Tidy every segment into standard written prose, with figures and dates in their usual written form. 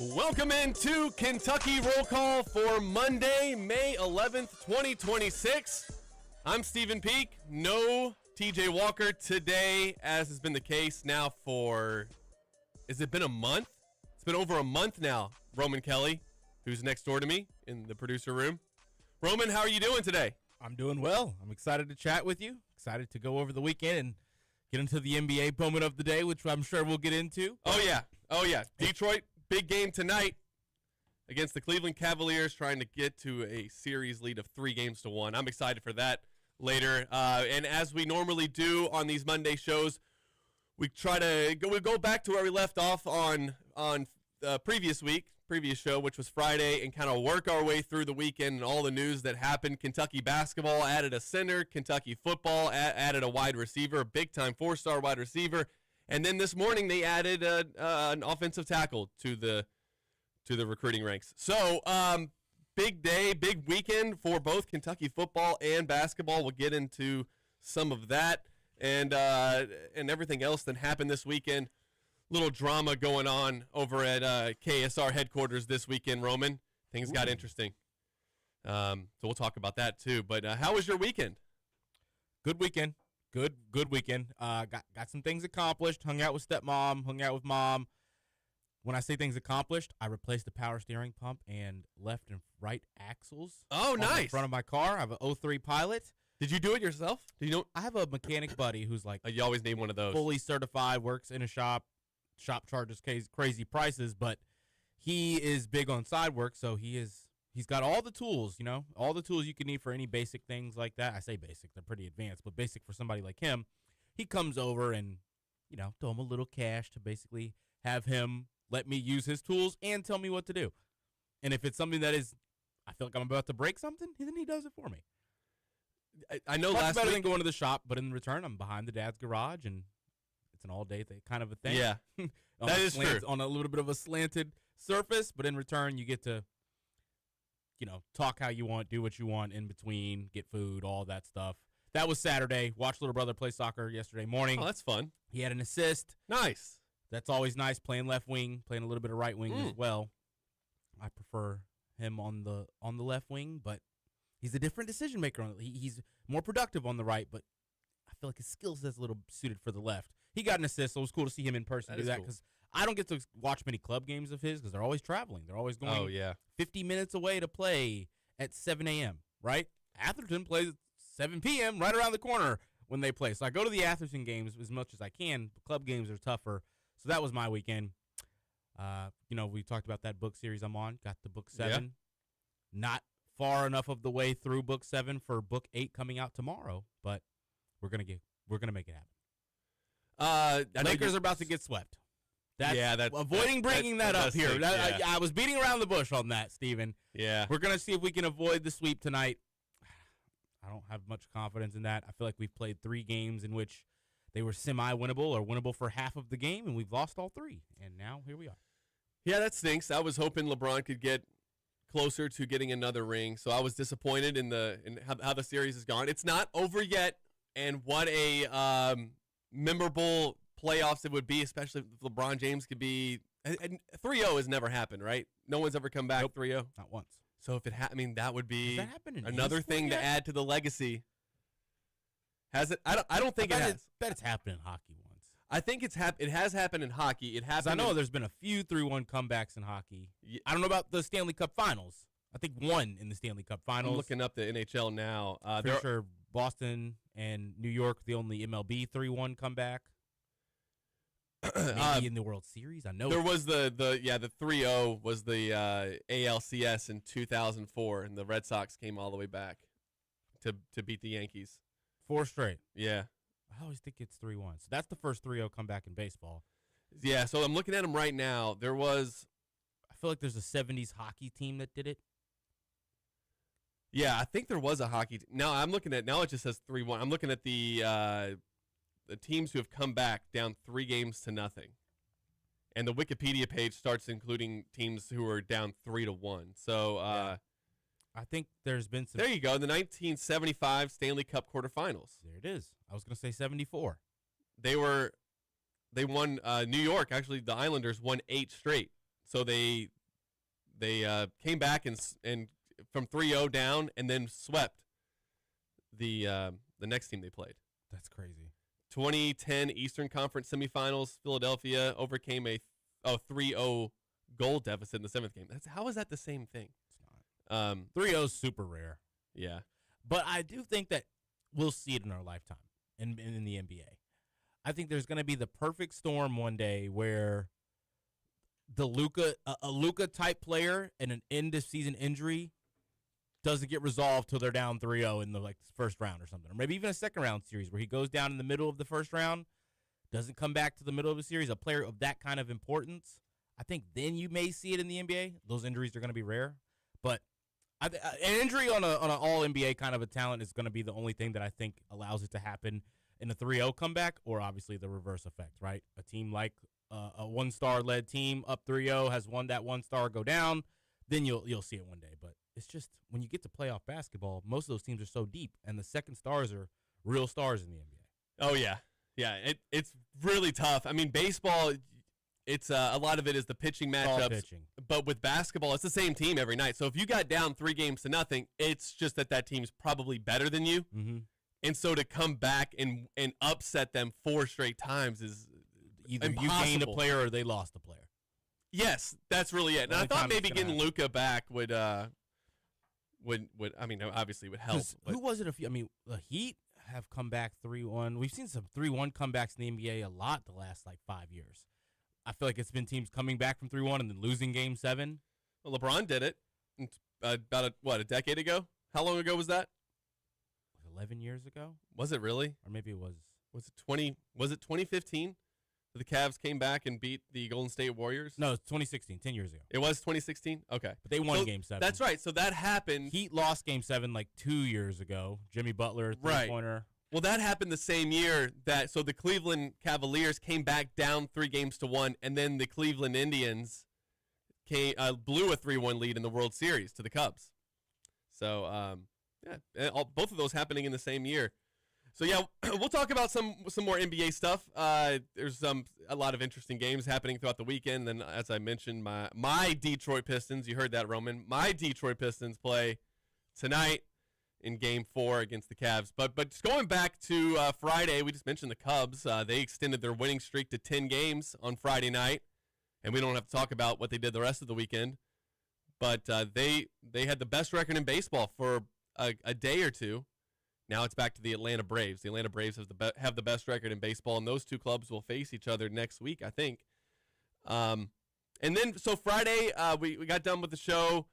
Welcome into Kentucky Roll Call for Monday, May 11th, 2026. I'm Stephen Peak. No TJ Walker today, as has been the case now for, has it been a month? It's been over a month now. Roman Kelly, who's next door to me in the producer room. Roman, how are you doing today? I'm doing well. I'm excited to chat with you. Excited to go over the weekend and get into the NBA moment of the day, which I'm sure we'll get into. Oh, yeah. Detroit, big game tonight against the Cleveland Cavaliers, trying to get to a series lead of 3-1. I'm excited for that later. And as we normally do on these Monday shows, we try to go back to where we left off on previous show, which was Friday, and kind of work our way through the weekend and all the news that happened. Kentucky basketball added a center. Kentucky football added a wide receiver, a big-time 4-star wide receiver. And then this morning they added an offensive tackle to the recruiting ranks. So big day, big weekend for both Kentucky football and basketball. We'll get into some of that and everything else that happened this weekend. Little drama going on over at KSR headquarters this weekend, Roman. Things got interesting. So we'll talk about that too. But how was your weekend? Good weekend. Good weekend. Got some things accomplished. Hung out with stepmom. Hung out with mom. When I say things accomplished, I replaced the power steering pump and left and right axles. Oh, nice! In front of my car. I have an 03 Pilot. Did you do it yourself? I have a mechanic buddy who's like you always need one of those. Fully certified, works in a shop. Shop charges crazy prices, but he is big on side work, so he's got all the tools, all the tools you can need for any basic things like that. I say basic, they're pretty advanced, but basic for somebody like him. He comes over and, throw him a little cash to basically have him let me use his tools and tell me what to do. And if it's something that is, I feel like I'm about to break something, then he does it for me. I know That's better than going to the shop, but in return, I'm behind the dad's garage, and it's an all-day kind of a thing. Yeah, that is true. On a little bit of a slanted surface, but in return, you get to, talk how you want, do what you want in between, get food, all that stuff. That was Saturday. Watched little brother play soccer yesterday morning. Oh, that's fun. He had an assist. Nice. That's always nice, playing left wing, playing a little bit of right wing as well. I prefer him on the left wing, but he's a different decision maker. He's more productive on the right, but I feel like his skill set's a little suited for the left. He got an assist, so it was cool to see him in person do that because I don't get to watch many club games of his because they're always traveling. They're always going 50 minutes away to play at 7 a.m., right? Atherton plays at 7 p.m. right around the corner when they play. So I go to the Atherton games as much as I can. Club games are tougher. So that was my weekend. We talked about that book series I'm on. Got the book 7. Yeah. Not far enough of the way through book 7 for book 8 coming out tomorrow, but we're gonna make it happen. Lakers are about to get swept. Avoiding bringing that up here. I was beating around the bush on that, Steven. Yeah. We're going to see if we can avoid the sweep tonight. I don't have much confidence in that. I feel like we've played 3 games in which they were semi-winnable or winnable for half of the game, and we've lost all 3. And now here we are. Yeah, that stinks. I was hoping LeBron could get closer to getting another ring, so I was disappointed in how the series has gone. It's not over yet, and what a memorable playoffs it would be, especially if LeBron James could be. 3-0 has never happened, right? No one's ever come back 3-0. Not once. So if it that would be another thing to add to the legacy. Has it? I don't think it has. I bet it's happened in hockey once. I think it has happened in hockey. It has. I know there's been a few 3-1 comebacks in hockey. I don't know about the Stanley Cup Finals. I think one in the Stanley Cup Finals. I'm looking up the NHL now. Pretty sure Boston and New York the only MLB 3-1 comeback. Maybe in the World Series. I know there was the 3-0 was the ALCS in 2004, and the Red Sox came all the way back to beat the Yankees. 4 straight. Yeah. I always think it's 3-1. So that's the first 3-0 comeback in baseball. Yeah, so I'm looking at them right now. I feel like there's a 70s hockey team that did it. Yeah, I think there was a hockey team. Now it just says 3-1. I'm looking at the teams who have come back down 3-0. And the Wikipedia page starts including teams who are down 3-1. So I think there's been some. There you go. The 1975 Stanley Cup quarterfinals. There it is. I was going to say 74. They won New York. Actually, the Islanders won 8 straight. So they came back and from 3-0 down and then swept the next team they played. That's crazy. 2010 Eastern Conference semifinals, Philadelphia overcame a 3-0 goal deficit in the 7th game. How is that the same thing? It's not. 3-0 is super rare. Yeah. But I do think that we'll see it in our lifetime in the NBA. I think there's going to be the perfect storm one day where a Luka type player and an end of season injury doesn't get resolved till they're down 3-0 in the first round or something, or maybe even a second round series where he goes down in the middle of the first round, doesn't come back to the middle of the series. A player of that kind of importance, I think then you may see it in the NBA. Those injuries are going to be rare, but an injury on an all NBA kind of a talent is going to be the only thing that I think allows it to happen in a 3-0 comeback, or obviously the reverse effect, right? A team like a one-star led team up 3-0 has won that one star go down, then you'll see it one day. But it's just when you get to playoff basketball, most of those teams are so deep, and the second stars are real stars in the NBA. Oh yeah, it's really tough. I mean, baseball, it's a lot of it is the pitching matchups. All pitching. But with basketball, it's the same team every night. So if you got down 3-0, it's just that team's probably better than you. Mm-hmm. And so to come back and upset them 4 straight times is either impossible. You gained a player or they lost a player. Yes, that's really it. And I thought maybe getting Luka back would obviously would help. Who was it? The Heat have come back 3-1. We've seen some 3-1 comebacks in the NBA a lot the last 5 years. I feel like it's been teams coming back from 3-1 and then losing Game 7. Well, LeBron did it about a decade ago. How long ago was that? 11 years ago? Was it really? Or maybe it was. Was it 2015? The Cavs came back and beat the Golden State Warriors? No, it's 2016, 10 years ago. It was 2016? Okay. But they won Game 7. That's right. So that happened. Heat lost Game 7 2 years ago. Jimmy Butler, three-pointer. Right. Well, that happened the same year so the Cleveland Cavaliers came back down 3-1, and then the Cleveland Indians blew a 3-1 lead in the World Series to the Cubs. So, both of those happening in the same year. So yeah, we'll talk about some more NBA stuff. There's a lot of interesting games happening throughout the weekend. And as I mentioned, my Detroit Pistons, you heard that, Roman. My Detroit Pistons play tonight in Game 4 against the Cavs. But just going back to Friday, we just mentioned the Cubs. They extended their winning streak to 10 games on Friday night, and we don't have to talk about what they did the rest of the weekend. But they had the best record in baseball for a day or two. Now it's back to the Atlanta Braves. The Atlanta Braves have the best record in baseball, and those two clubs will face each other next week, I think. And then, so Friday, we got done with the show.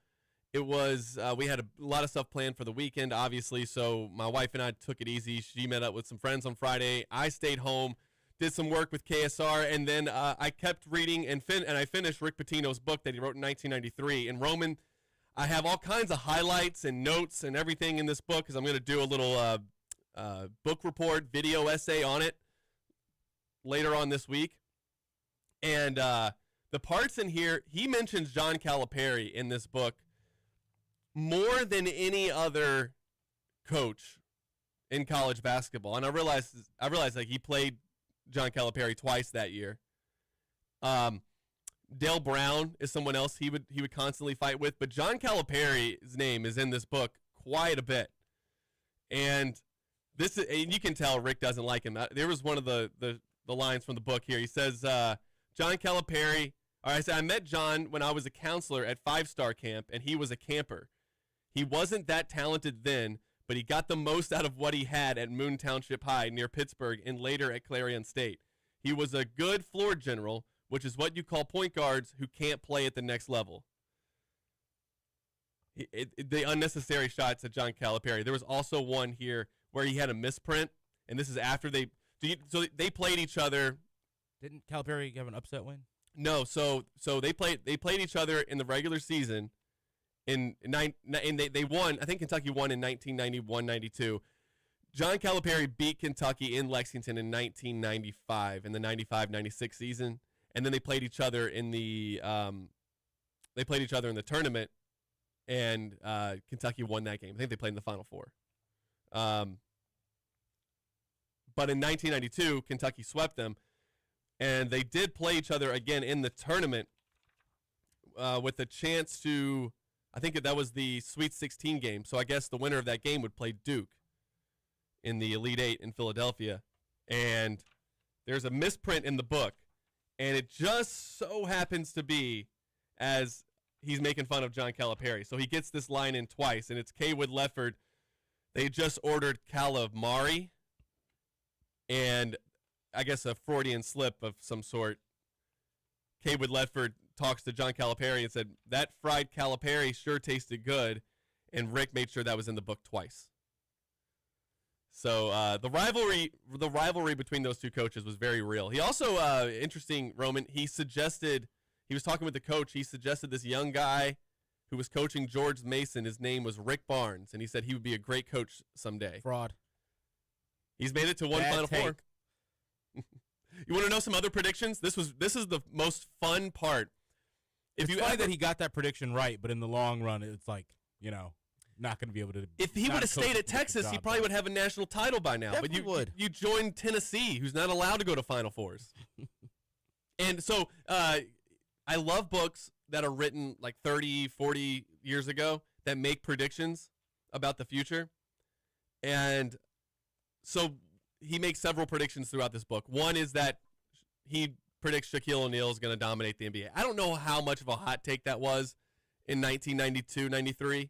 It was, we had a lot of stuff planned for the weekend, obviously, so my wife and I took it easy. She met up with some friends on Friday. I stayed home, did some work with KSR, and then I kept reading, and I finished Rick Pitino's book that he wrote in 1993. And Roman, I have all kinds of highlights and notes and everything in this book because I'm going to do a little book report, video essay on it later on this week. And the parts in here, he mentions John Calipari in this book more than any other coach in college basketball. And I realized he played John Calipari twice that year. Dale Brown is someone else he would constantly fight with, but John Calipari's name is in this book quite a bit, and you can tell Rick doesn't like him. There was one of the lines from the book here. He says, John Calipari. I met John when I was a counselor at 5-Star Camp, and he was a camper. He wasn't that talented then, but he got the most out of what he had at Moon Township High near Pittsburgh and later at Clarion State. He was a good floor general, which is what you call point guards who can't play at the next level. The unnecessary shots at John Calipari. There was also one here where he had a misprint, and this is after they played each other. Didn't Calipari have an upset win? No, so they played each other in the regular season, and they won. I think Kentucky won in 1991-92. John Calipari beat Kentucky in Lexington in 1995 in the 95-96 season. And then they played each other in the tournament, and Kentucky won that game. I think they played in the Final Four. But in 1992, Kentucky swept them, and they did play each other again in the tournament. with a chance to, I think that was the Sweet 16 game. So I guess the winner of that game would play Duke in the Elite Eight in Philadelphia. And there's a misprint in the book. And it just so happens to be as he's making fun of John Calipari. So he gets this line in twice, and it's Kaywood Lefford. They just ordered calamari, and I guess a Freudian slip of some sort. Kaywood Lefford talks to John Calipari and said, that fried Calipari sure tasted good, and Rick made sure that was in the book twice. So the rivalry between those two coaches was very real. He also, interesting, Roman, he was talking with the coach, he suggested this young guy who was coaching George Mason, his name was Rick Barnes, and he said he would be a great coach someday. Fraud. He's made it to one Final Four. You want to know some other predictions? This is the most fun part. It's funny that he got that prediction right, but in the long run, it's like, not going to be able to. If he would have stayed at Texas, he probably would have a national title by now. Definitely would. You joined Tennessee, who's not allowed to go to Final Fours. And so I love books that are written like 30, 40 years ago that make predictions about the future. And so he makes several predictions throughout this book. One is that he predicts Shaquille O'Neal is going to dominate the NBA. I don't know how much of a hot take that was in 1992, 93.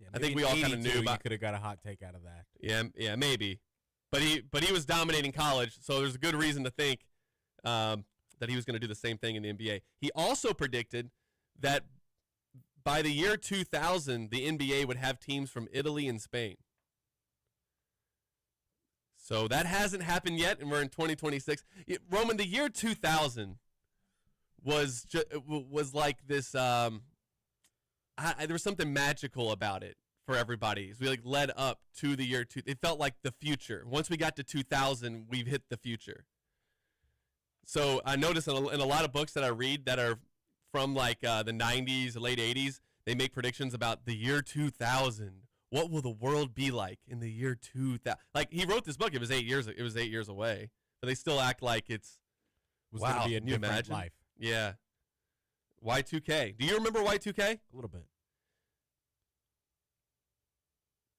Yeah, I think we all kind of knew about. You could have got a hot take out of that. Yeah, maybe. But he was dominating college, so there's a good reason to think that he was going to do the same thing in the NBA. He also predicted that by the year 2000, the NBA would have teams from Italy and Spain. So that hasn't happened yet, and we're in 2026. Roman, the year 2000 was like this. There was something magical about it for everybody. As we led up to the year 2000. It felt like the future. Once we got to 2000, we've hit the future. So I noticed in a lot of books that I read that are from the 90s, late 80s, they make predictions about the year 2000. What will the world be like in the year 2000? Like, he wrote this book. It was 8 years away, but they still act like it was going to be a new life. Yeah. Y2K. Do you remember Y2K? A little bit.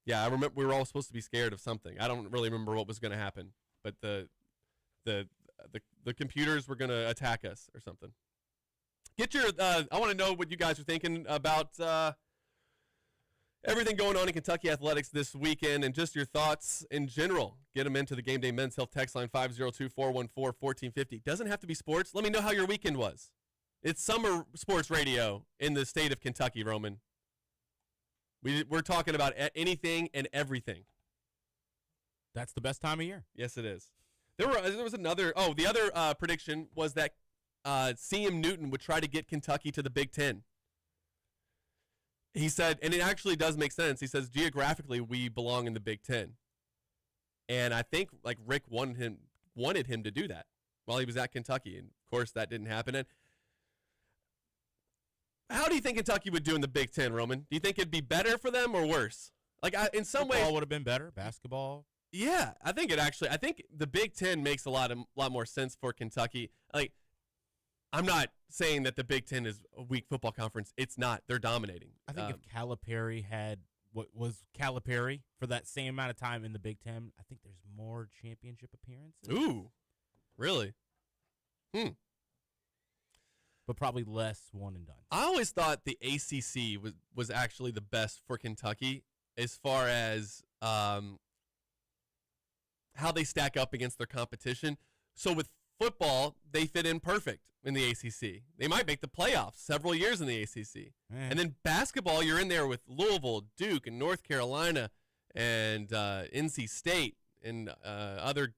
Yeah, I remember we were all supposed to be scared of something. I don't really remember what was going to happen, but the computers were going to attack us or something. Get your I want to know what you guys are thinking about everything going on in Kentucky athletics this weekend and just your thoughts in general. Get them into the Gameday Men's Health text line 502-414-1450. Doesn't have to be sports. Let me know how your weekend was. It's summer sports radio in the state of Kentucky, Roman. We're talking about anything and everything. That's the best time of year. Yes, it is. There was another. Oh, the other prediction was that C.M. Newton would try to get Kentucky to the Big Ten. He said, and it actually does make sense. He says geographically we belong in the Big Ten, and I think Rick wanted him to do that while he was at Kentucky, and of course that didn't happen. And how do you think Kentucky would do in the Big Ten, Roman? Do you think it'd be better for them or worse? In some ways, football would have been better. Basketball. Yeah, I think the Big Ten makes a lot more sense for Kentucky. I'm not saying that the Big Ten is a weak football conference. It's not. They're dominating. I think if Calipari had what was Calipari for that same amount of time in the Big Ten, I think there's more championship appearances. Ooh, really? But probably less one and done. I always thought the ACC was actually the best for Kentucky as far as how they stack up against their competition. So with football, they fit in perfect in the ACC. They might make the playoffs several years in the ACC. Man. And then basketball, you're in there with Louisville, Duke, and North Carolina, and NC State, and other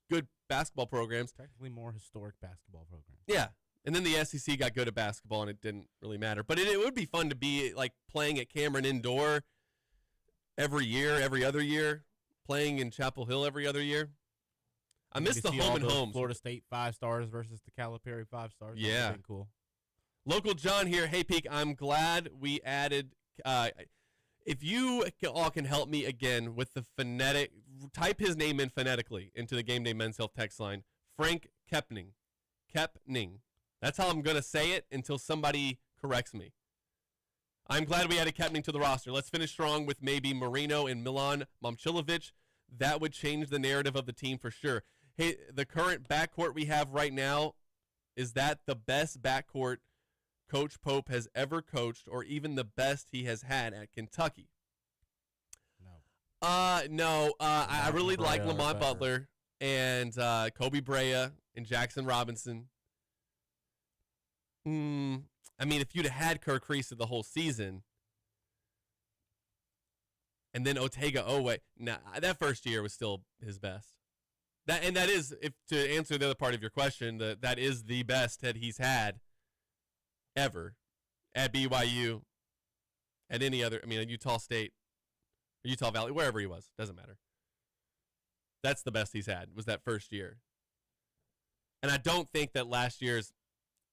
good basketball programs. Technically more historic basketball programs. Yeah. And then the SEC got good at basketball, and it didn't really matter. But it would be fun to be playing at Cameron Indoor every other year, playing in Chapel Hill every other year. I miss the home and homes. Florida State 5 stars versus the Calipari 5 stars. Yeah. That's cool. Local John here. Hey, Peak, I'm glad we added. If you all can help me again with the phonetic, type his name in phonetically into the Gameday Men's Health text line. Frank Kepning. That's how I'm going to say it until somebody corrects me. I'm glad we added Kepning to the roster. Let's finish strong with maybe Marino and Milan Momcilovic. That would change the narrative of the team for sure. Hey, the current backcourt we have right now, is that the best backcourt Coach Pope has ever coached, or even the best he has had at Kentucky? No. I really like Lamont Butler and Kobe Brea and Jackson Robinson. I mean, if you'd have had Kirk Reese the whole season, and then Otega Owe, that first year was still his best. That is, if to answer the other part of your question, that is the best that he's had ever at BYU, at any other. I mean, at Utah State, Utah Valley, wherever he was, doesn't matter. That's the best he's had, was that first year. And I don't think that last year's,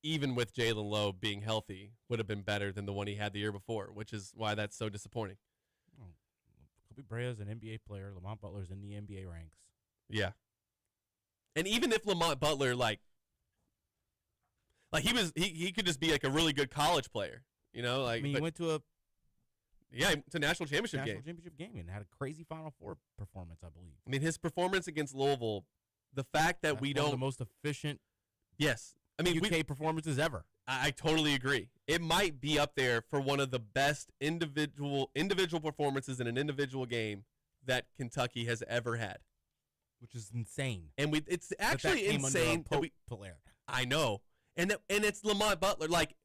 even with Jalen Lowe being healthy, would have been better than the one he had the year before, which is why that's so disappointing. Kobe Brea is an NBA player. Lamont Butler's in the NBA ranks. Yeah. And even if Lamont Butler, he could just be like a really good college player, you know? Like, he went to to national championship game and had a crazy Final Four performance, I believe. I mean, his performance against Louisville, the fact that we don't, one of the most efficient, yes, I mean, UK performances ever. I totally agree. It might be up there for one of the best individual performances in an individual game that Kentucky has ever had, which is insane. And it's actually insane. I know, and it's Lamont Butler. Like,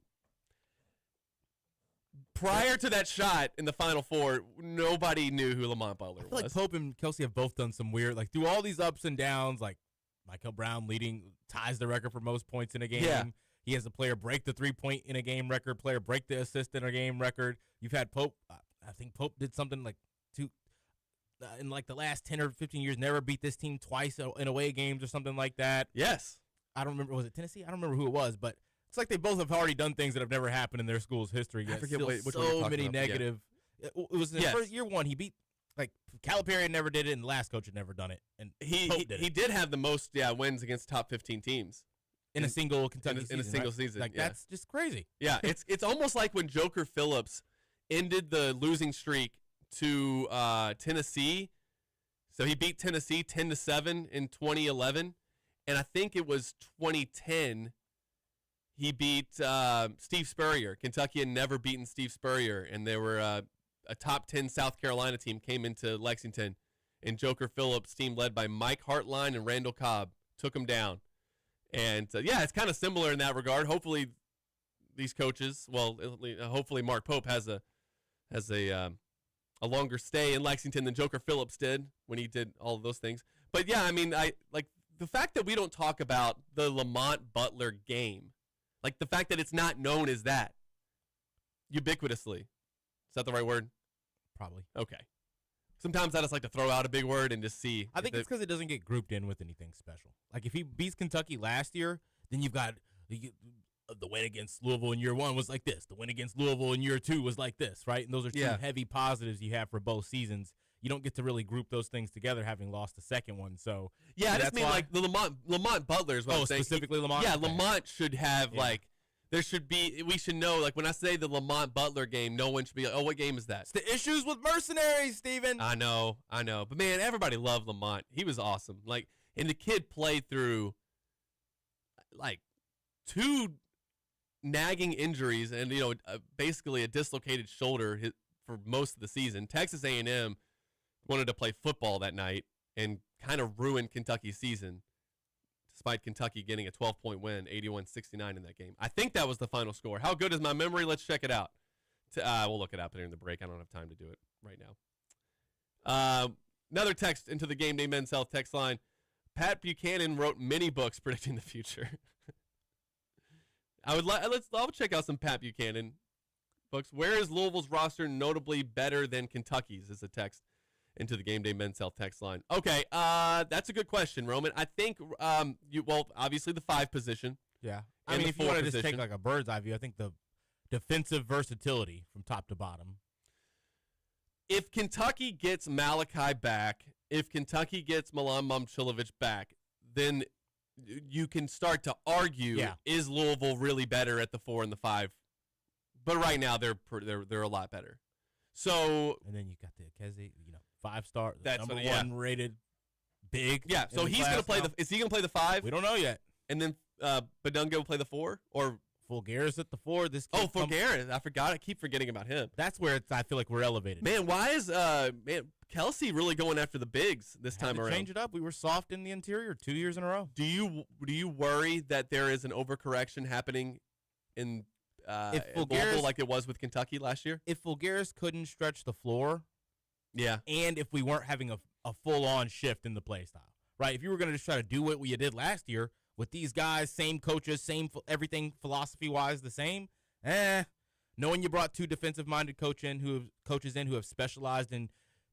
prior to that shot in the Final Four, nobody knew who Lamont Butler was. Like Pope and Kelsey have both done some weird, through all these ups and downs. Like Michael Brown ties the record for most points in a game. Yeah. He has a player break the 3-point in a game record, player break the assist in a game record. You've had Pope. I think Pope did something in the last 10 or 15 years, never beat this team twice in away games or something like that. Yes. I don't remember. Was it Tennessee? I don't remember who it was, but it's like they both have already done things that have never happened in their school's history yet. I forget which one so many negative. Yeah. It was in the first year one. He beat, Calipari never did it, and the last coach had never done it. And he did have the most wins against top 15 teams. In a single Kentucky season. In a single season. That's just crazy. Yeah, it's almost like when Joker Phillips ended the losing streak to Tennessee. So he beat Tennessee 10-7 in 2011. And I think it was 2010 he beat Steve Spurrier. Kentucky had never beaten Steve Spurrier. And they were a top 10 South Carolina team came into Lexington. And Joker Phillips' team led by Mike Hartline and Randall Cobb took them down. And, it's kind of similar in that regard. Hopefully these coaches, hopefully Mark Pope has a longer stay in Lexington than Joker Phillips did when he did all of those things. But, I mean, the fact that we don't talk about the Lamont Butler game, the fact that it's not known as that ubiquitously. Is that the right word? Probably. Okay. Sometimes I just like to throw out a big word and just see. I think it's because it doesn't get grouped in with anything special. Like, if he beats Kentucky last year, then you've got the win against Louisville in year one was like this. The win against Louisville in year two was like this, right? And those are two heavy positives you have for both seasons. You don't get to really group those things together, having lost the second one. So I just mean the Lamont Butler is what I'm saying. Specifically Lamont. Yeah, Lamont should have there should be. We should know when I say the Lamont Butler game, no one should be like, oh, what game is that? It's the issues with mercenaries, Steven. I know, but man, everybody loved Lamont. He was awesome. And the kid played through two nagging injuries and basically a dislocated shoulder for most of the season. Texas A&M wanted to play football that night and kind of ruined Kentucky's season, despite Kentucky getting a 12-point win, 81-69 in that game. I think that was the final score. How good is my memory? Let's check it out. We'll look it up during the break. I don't have time to do it right now. Another text into the Gameday Men's Health text line. Pat Buchanan wrote many books predicting the future. I'll check out some Pat Buchanan books. Where is Louisville's roster notably better than Kentucky's? Is a text into the Gameday Men's Health text line. Okay, that's a good question, Roman. I think obviously the 5 position. Yeah, I mean, if you want to just take a bird's eye view, I think the defensive versatility from top to bottom. If Kentucky gets Malachi back, if Kentucky gets Milan Momcilovic back, then you can start to argue, is Louisville really better at the 4 and the 5 but right now they're a lot better. So and then you got the Keze, 5-star, That's number what- yeah. 1 rated big. yeah, so he's going to play is he going to play the 5? We don't know yet. And then Badunga will play the 4? Or Fulgaris at the 4. This kid Fulgaris. I forgot. I keep forgetting about him. That's where I feel like we're elevated. Man, why is Kelsey really going after the bigs this Had time to around? change it up. We were soft in the interior 2 years in a row. Do you worry that there is an overcorrection happening in Louisville like it was with Kentucky last year? If Fulgaris couldn't stretch the floor, Yeah. and if we weren't having a full-on shift in the play style, right? If you were going to just try to do what we did last year with these guys, same coaches, same everything philosophy-wise the same, knowing you brought 2 defensive-minded coaches in who have specialized in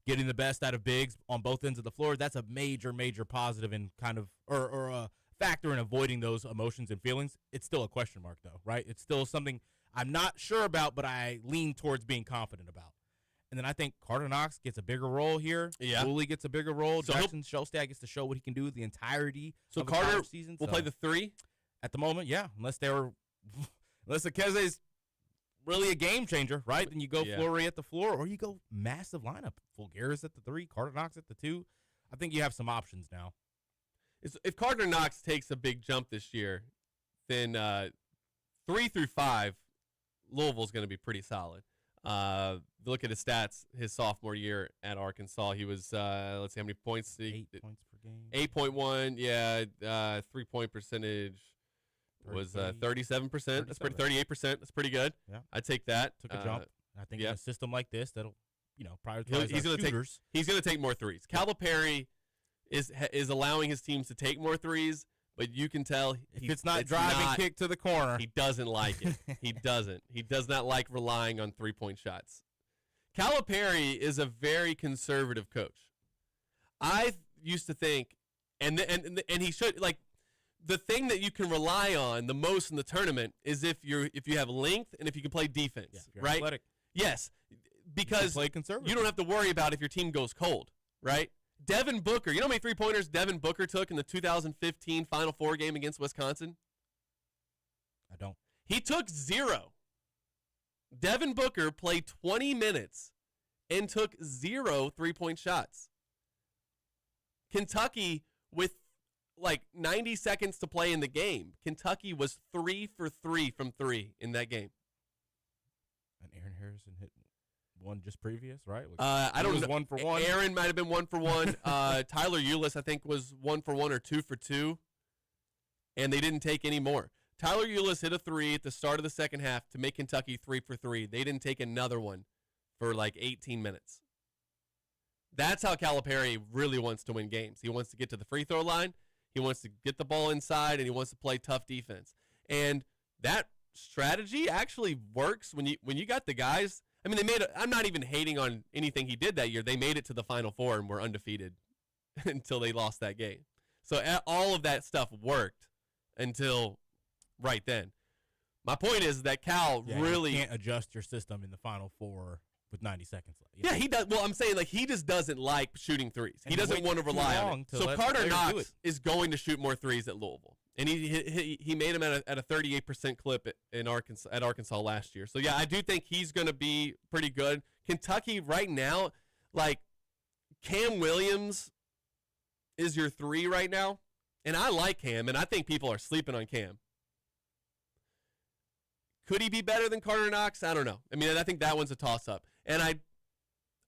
getting the best out of bigs on both ends of the floor, that's a major, major positive and kind of or a factor in avoiding those emotions and feelings. It's still a question mark, though, right? It's still something I'm not sure about, but I lean towards being confident about. And then I think Carter Knox gets a bigger role here. Yeah. Woolley gets a bigger role. So Jackson Shellstad gets to show what he can do the entirety So of Carter a college season. will play the 3? At the moment, yeah. Unless Keze's really a game changer, right? Then you go Yeah. Fleury at the floor, or you go massive lineup. Fulgaris at the 3, Carter Knox at the 2. I think you have some options now. If Carter Knox takes a big jump this year, then 3 through 5, Louisville's going to be pretty solid. Look at his stats his sophomore year at Arkansas. He was, let's see how many points. 8 points per game. 8.1, yeah. 3-point percentage was 37%. That's 38%. That's pretty good. Yeah. I'd take that. Took a jump. I think yeah. in a system like this, that'll, prioritize He's our gonna shooters. He's going to take more threes. Calipari is allowing his teams to take more threes, but you can tell If it's not driving kick to the corner. he doesn't like it. He doesn't. He does not like relying on 3-point shots. Calipari is a very conservative coach. I used to think, and he should, like, the thing that you can rely on the most in the tournament is if you have length and if you can play defense, Yeah, if you're right? athletic. Yes, because play conservative. you don't have to worry about if your team goes cold, right? Devin Booker, you know how many 3-pointers Devin Booker took in the 2015 Final Four game against Wisconsin? I don't. He took 0. Devin Booker played 20 minutes and took 0 3-point shots. Kentucky, with like 90 seconds to play in the game, Kentucky was 3 for 3 from 3 in that game. And Aaron Harrison hit one just previous, right? I don't know. 1 for 1. Aaron might have been 1 for 1. Tyler Eulis, I think, was 1 for 1 or 2 for 2. And they didn't take any more. Tyler Eulis hit a 3 at the start of the second half to make Kentucky 3 for 3. They didn't take another one for like 18 minutes. That's how Calipari really wants to win games. He wants to get to the free throw line. He wants to get the ball inside, and he wants to play tough defense. And that strategy actually works when you got the guys. I mean, I'm not even hating on anything he did that year. They made it to the Final Four and were undefeated until they lost that game. So all of that stuff worked until right then. My point is that Cal really you can't adjust your system in the Final Four with 90 seconds left. Yeah, he does. Well, I'm saying, like, he just doesn't like shooting threes. He doesn't want to rely on it. So Carter Knox is going to shoot more threes at Louisville, and he made him at a 38% clip at Arkansas last year. So yeah, I do think he's going to be pretty good. Kentucky right now, like, Cam Williams is your 3 right now, and I like Cam, and I think people are sleeping on Cam. Could he be better than Carter Knox? I don't know. I mean, I think that one's a toss-up. And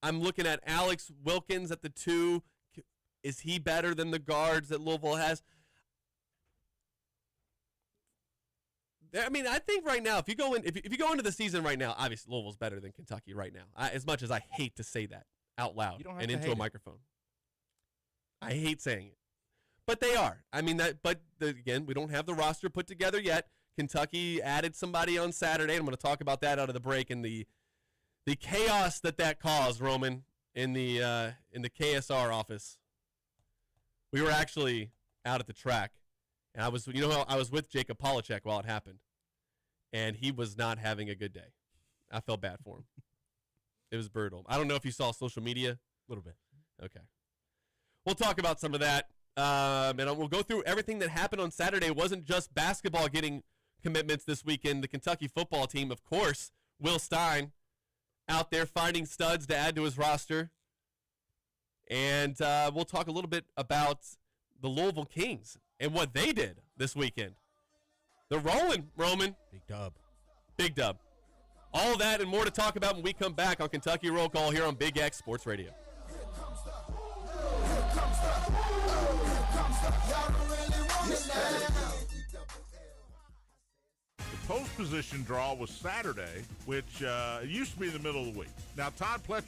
I'm looking at Alex Wilkins at the 2. Is he better than the guards that Louisville has? I mean, I think right now, if you go into the season right now, obviously Louisville's better than Kentucky right now. As much as I hate to say that out loud and into a microphone, I hate saying it, but they are. I mean that. But again, we don't have the roster put together yet. Kentucky added somebody on Saturday. I'm going to talk about that out of the break and the chaos that caused, Roman, in the KSR office. We were actually out at the track, and I was with Jacob Polachek while it happened, and he was not having a good day. I felt bad for him. It was brutal. I don't know if you saw social media. A little bit. Okay. We'll talk about some of that, and we'll go through everything that happened on Saturday. It wasn't just basketball getting commitments this weekend. The Kentucky football team, of course, Will Stein out there finding studs to add to his roster. And we'll talk a little bit about the Louisville Kings and what they did this weekend. They're rolling, Roman. Big dub. Big dub. All of that and more to talk about when we come back on Kentucky Roll Call here on Big X Sports Radio. The post position draw was Saturday, which used to be in the middle of the week. Now, Todd Pletcher.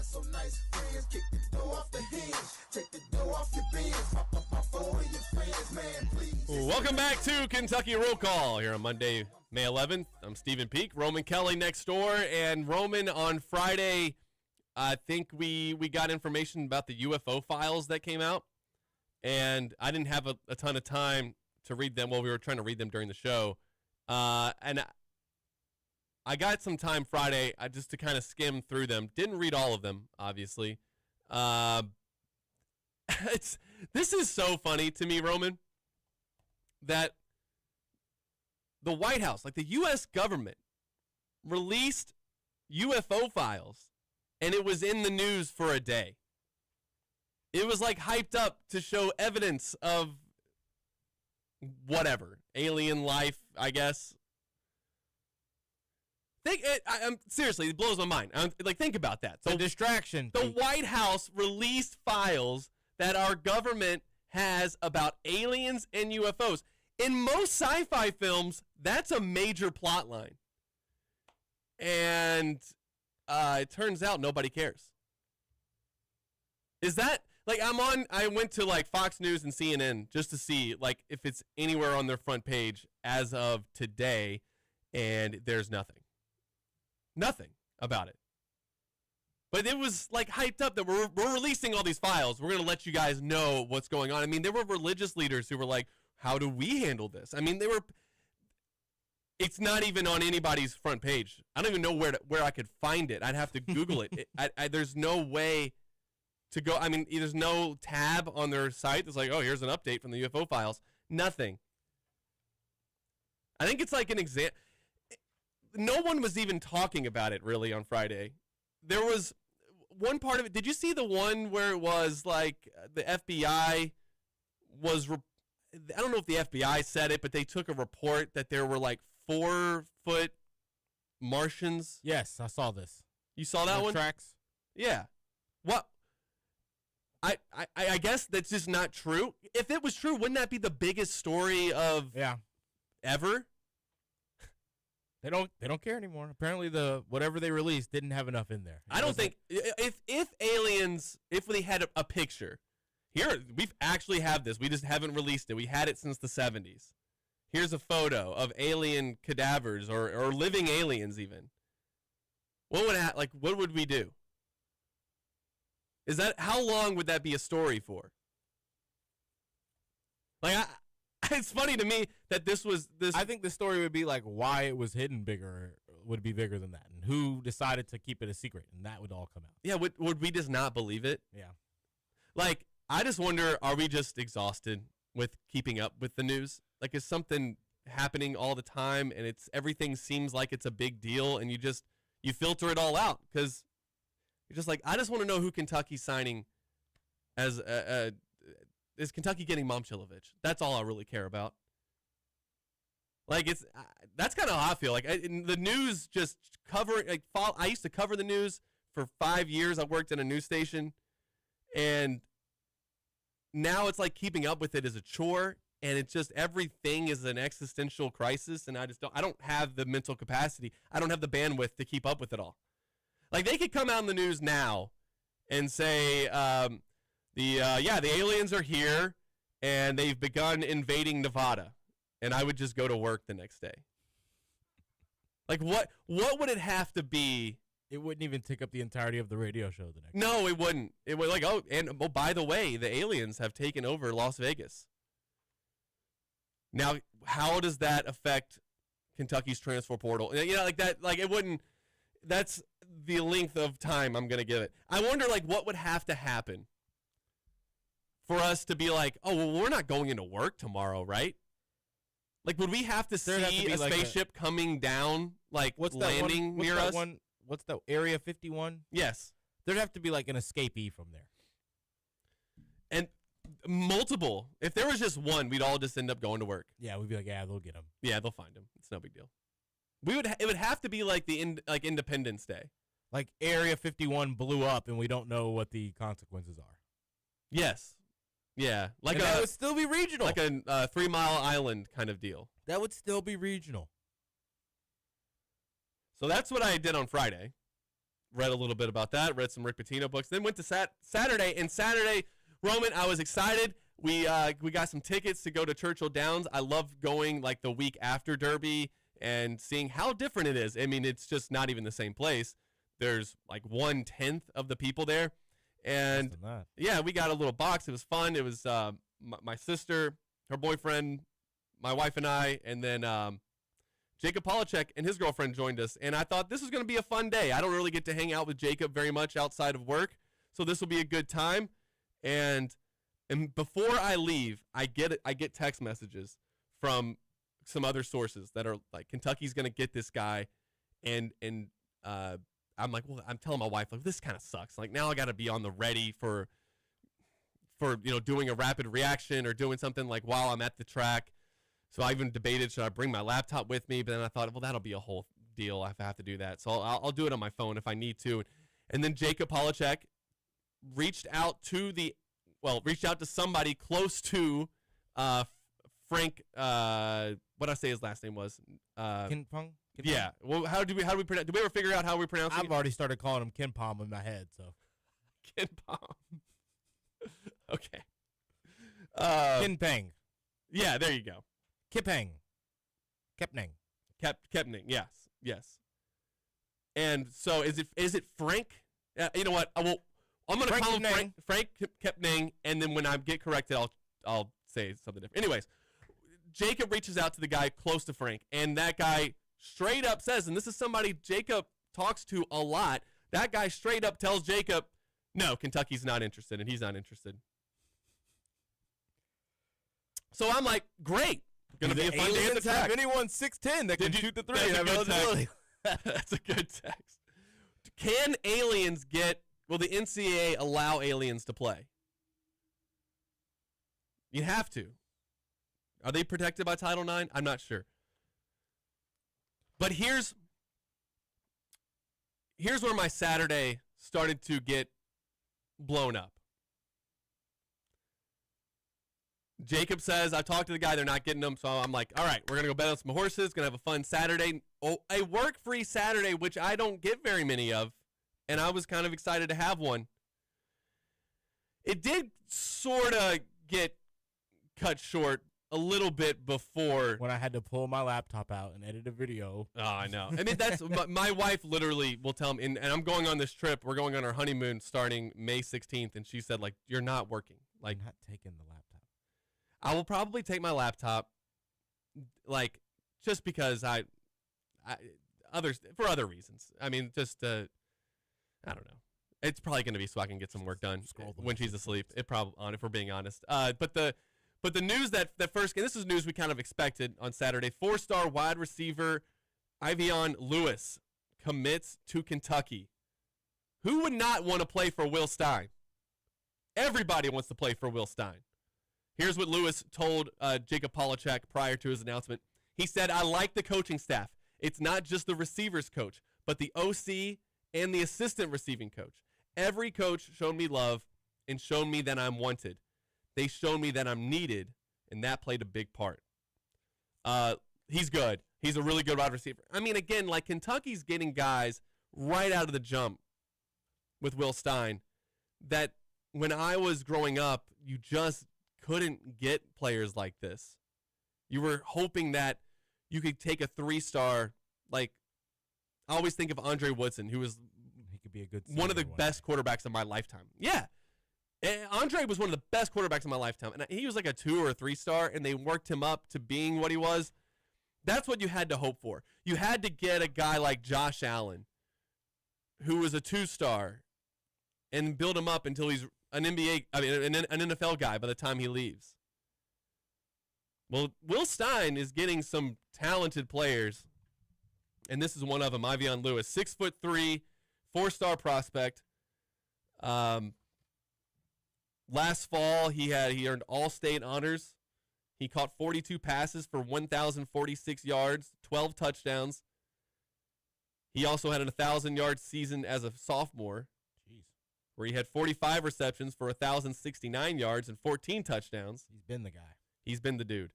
So nice friends, kick the door off the hinge, take the door off your bins, pop all of your friends, man, please. Welcome back to Kentucky Roll Call here on Monday, May 11th. I'm Stephen Peak, Roman Kelly next door, and Roman on Friday, I think we got information about the UFO files that came out, and I didn't have a ton of time to read them. Well, we were trying to read them during the show. And I got some time Friday just to kind of skim through them. Didn't read all of them, obviously. This is so funny to me, Roman, that the White House, like the U.S. government, released UFO files, and it was in the news for a day. It was like hyped up to show evidence of whatever, alien life, I guess. Seriously, it blows my mind. Think about that. So distraction. The White House released files that our government has about aliens and UFOs. In most sci-fi films, that's a major plot line. And it turns out nobody cares. Is that, I went to Fox News and CNN just to see if it's anywhere on their front page as of today, and there's nothing. Nothing about it. But it was hyped up that we're releasing all these files. We're going to let you guys know what's going on. I mean, there were religious leaders who were like, how do we handle this? I mean, it's not even on anybody's front page. I don't even know where I could find it. I'd have to Google it. There's no way to go. I mean, there's no tab on their site that's like, oh, here's an update from the UFO files. Nothing. I think it's an example. No one was even talking about it really on Friday. There was one part of it. Did you see the one where it was the FBI was, I don't know if the FBI said it, but they took a report that there were 4-foot Martians. Yes, I saw this. You saw that one? Tracks. Yeah. What? I guess that's just not true. If it was true, wouldn't that be the biggest story of ever? They don't care anymore. Apparently, whatever they released didn't have enough in there. I don't think if aliens, if they had a picture here, we've actually have this. We just haven't released it. We had it since the 70s. Here's a photo of alien cadavers or living aliens even. What would we do? Is that, how long would that be a story for? It's funny to me that this was this. I think the story would be why it was hidden bigger would be bigger than that, and who decided to keep it a secret, and that would all come out. Yeah, would we just not believe it? Yeah. I just wonder, are we just exhausted with keeping up with the news? Is something happening all the time, and everything seems like it's a big deal, and you filter it all out because you're just I just want to know who Kentucky's signing as is Kentucky getting Momchilovich? That's all I really care about. That's kind of how I feel. The news just I used to cover the news for 5 years. I worked in a news station, and now it's keeping up with it is a chore, and it's just everything is an existential crisis, and I don't have the mental capacity. I don't have the bandwidth to keep up with it all. They could come out in the news now and say, the aliens are here, and they've begun invading Nevada, and I would just go to work the next day. What would it have to be? It wouldn't even take up the entirety of the radio show the next day. No, it wouldn't. It would by the way, the aliens have taken over Las Vegas. Now, how does that affect Kentucky's transfer portal? It wouldn't. That's the length of time I'm going to give it. I wonder, what would have to happen for us to be oh, well, we're not going into work tomorrow, right? Would we have to see a spaceship coming down, what's landing near us? What's the Area 51? Yes. There'd have to be an escapee from there. And multiple. If there was just one, we'd all just end up going to work. Yeah, we'd be yeah, they'll get him. Yeah, they'll find him. It's no big deal. It would have to be Independence Day. Area 51 blew up, and we don't know what the consequences are. Yes. Yeah. That would still be regional. A 3 Mile Island kind of deal. That would still be regional. So that's what I did on Friday. Read a little bit about that. Read some Rick Pitino books. Then went to Saturday. And Saturday, Roman, I was excited. We got some tickets to go to Churchill Downs. I love going the week after Derby and seeing how different it is. I mean, it's just not even the same place. There's 1/10 of the people there. And yeah, we got a little box. It was fun. It was my sister, her boyfriend, my wife and I, and then Jacob Polachek and his girlfriend joined us. And I thought this was going to be a fun day. I don't really get to hang out with Jacob very much outside of work, so this will be a good time. And before I leave, I get text messages from some other sources that are like, Kentucky's going to get this guy, and I'm like, well, I'm telling my wife, like, this kind of sucks. Like, now I got to be on the ready for doing a rapid reaction or doing something like while I'm at the track. So I even debated, should I bring my laptop with me? But then I thought, well, that'll be a whole deal if I have to do that. So I'll do it on my phone if I need to. And then Jacob Polachek reached out to somebody close to Frank. What I say his last name was? Kinpong? Yeah. Well, how do we pronounce? Did we ever figure out how we pronounce it? I've already started calling him Kinpom in my head. So Kinpom. Okay. Kinpeng. Yeah, there you go. Kipeng. Kepning. Kepning. Yes. And so is it Frank? You know what? I'm going to call him Frank Kepning, and then when I get corrected, I'll say something different. Anyways, Jacob reaches out to the guy close to Frank, and that guy straight up says, and this is somebody Jacob talks to a lot, that guy straight up tells Jacob, no, Kentucky's not interested, and he's not interested. So I'm like, great. Going to be a fun day at the track. Have anyone 6'10" that can shoot the three? That's a good text. Can aliens will the NCAA allow aliens to play? You have to. Are they protected by Title IX? I'm not sure. But here's where my Saturday started to get blown up. Jacob says, I talked to the guy, they're not getting them, so I'm like, all right, we're going to go bet on some horses, going to have a fun Saturday. Oh, a work-free Saturday, which I don't get very many of, and I was kind of excited to have one. It did sort of get cut short a little bit before. When I had to pull my laptop out and edit a video. Oh, I know. I mean, that's my wife literally will tell me, and I'm going on this trip. We're going on our honeymoon starting May 16th, and she said, like, you're not working. Like, I'm not taking the laptop. I will probably take my laptop, like, just because for other reasons. I mean, just, I don't know. It's probably going to be so I can get some work done when she's asleep. If we're being honest. But the news that first, and this is news we kind of expected on Saturday, 4-star wide receiver Ivion Lewis commits to Kentucky. Who would not want to play for Will Stein? Everybody wants to play for Will Stein. Here's what Lewis told Jacob Polachek prior to his announcement. He said, I like the coaching staff. It's not just the receivers coach, but the OC and the assistant receiving coach. Every coach showed me love and showed me that I'm wanted. They showed me that I'm needed, and that played a big part. He's good. He's a really good wide receiver. I mean, again, like Kentucky's getting guys right out of the jump with Will Stein that when I was growing up, you just couldn't get players like this. You were hoping that you could take a 3-star, like, I always think of Andre Woodson, who was he could be a good one of the best quarterbacks of my lifetime. Yeah. Andre was one of the best quarterbacks of my lifetime, and he was like a 2 or a 3-star, and they worked him up to being what he was. That's what you had to hope for. You had to get a guy like Josh Allen, who was a 2-star, and build him up until he's an NFL guy by the time he leaves. Well, Will Stein is getting some talented players, and this is one of them, Ivion Lewis, 6'3", 4-star prospect. Last fall, he earned All-State honors. He caught 42 passes for 1,046 yards, 12 touchdowns. He also had a 1,000-yard season as a sophomore, where he had 45 receptions for 1,069 yards and 14 touchdowns. He's been the guy. He's been the dude.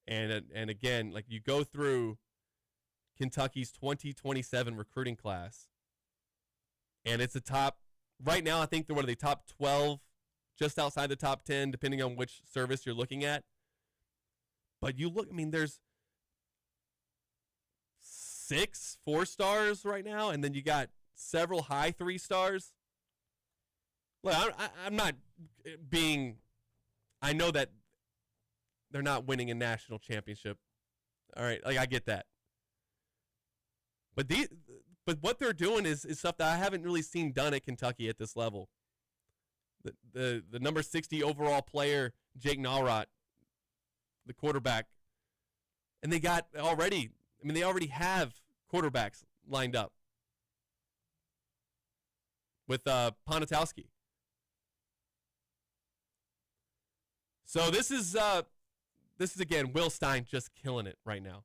And again, like, you go through Kentucky's 2027 recruiting class, and it's a top, right now I think they're one of the top 12, just outside the top 10, depending on which service you're looking at. But you look, I mean, there's 6 4-stars right now, and then you got several high 3-stars. Look, I'm not being, I know that they're not winning a national championship. All right, like I get that. But what they're doing is stuff that I haven't really seen done at Kentucky at this level. The number 60 overall player, Jake Nalrot, the quarterback, and they already have quarterbacks lined up with Ponatowski. So this is again Will Stein just killing it right now.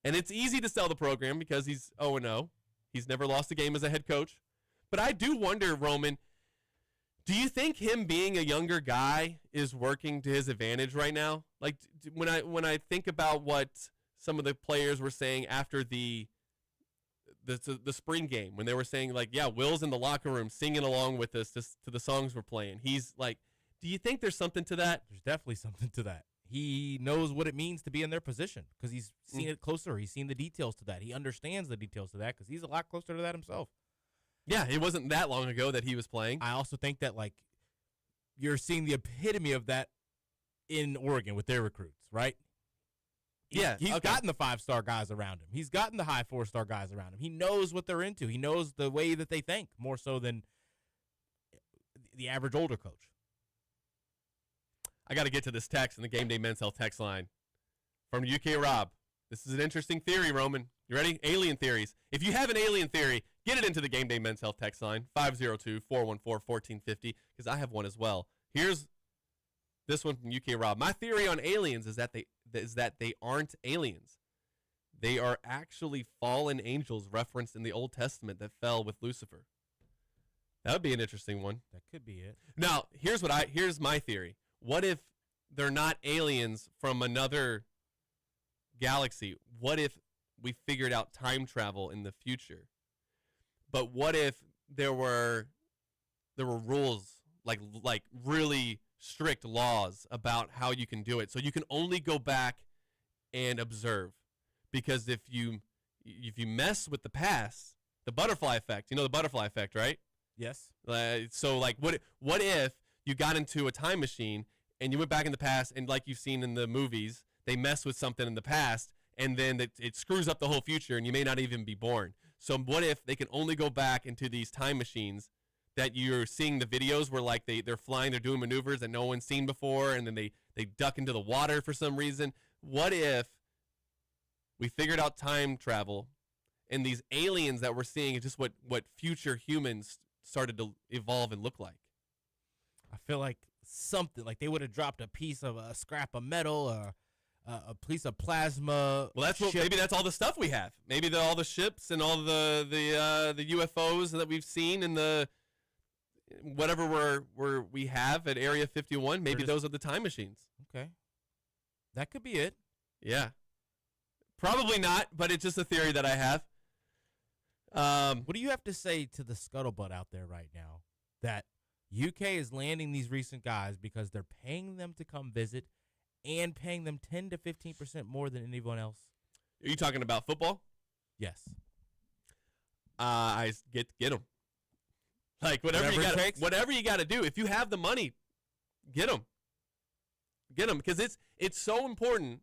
And it's easy to sell the program because he's 0-0. He's never lost a game as a head coach. But I do wonder, Roman, do you think him being a younger guy is working to his advantage right now? Like when I think about what some of the players were saying after the spring game, when they were saying like, yeah, Will's in the locker room singing along with us to the songs we're playing. He's like, do you think there's something to that? There's definitely something to that. He knows what it means to be in their position because he's seen it closer. He's seen the details to that. He understands the details to that because he's a lot closer to that himself. Yeah, it wasn't that long ago that he was playing. I also think that, like, you're seeing the epitome of that in Oregon with their recruits, right? He's gotten the 5-star guys around him. He's gotten the high 4-star guys around him. He knows what they're into. He knows the way that they think more so than the average older coach. I got to get to this text in the Gameday Men's Health text line from UK Rob. This is an interesting theory, Roman. You ready? Alien theories. If you have an alien theory, get it into the Gameday Men's Health text line, 502-414-1450, because I have one as well. Here's this one from UK Rob. My theory on aliens is that they aren't aliens. They are actually fallen angels referenced in the Old Testament that fell with Lucifer. That would be an interesting one. That could be it. Now, here's my theory. What if they're not aliens from another galaxy? What if we figured out time travel in the future? But what if there were rules, like really strict laws about how you can do it? So you can only go back and observe. Because if you mess with the past, the butterfly effect, you know the butterfly effect, right? Yes. So like what if you got into a time machine and you went back in the past, and like you've seen in the movies, they mess with something in the past, and then it screws up the whole future, and you may not even be born. So what if they can only go back into these time machines that you're seeing the videos where like they're flying, they're doing maneuvers that no one's seen before, and then they duck into the water for some reason? What if we figured out time travel, and these aliens that we're seeing is just what future humans started to evolve and look like? I feel like something like they would have dropped a piece of a scrap of metal or a piece of plasma. Well, maybe that's all the stuff we have. Maybe all the ships and all the UFOs that we've seen and the whatever we have at Area 51. Maybe those are the time machines. Okay, that could be it. Yeah, probably not, but it's just a theory that I have. What do you have to say to the scuttlebutt out there right now that UK is landing these recent guys because they're paying them to come visit and paying them 10 to 15% more than anyone else? Are you talking about football? Yes. I get them. Like whatever you got to do. If you have the money, get them. Get them, because it's so important.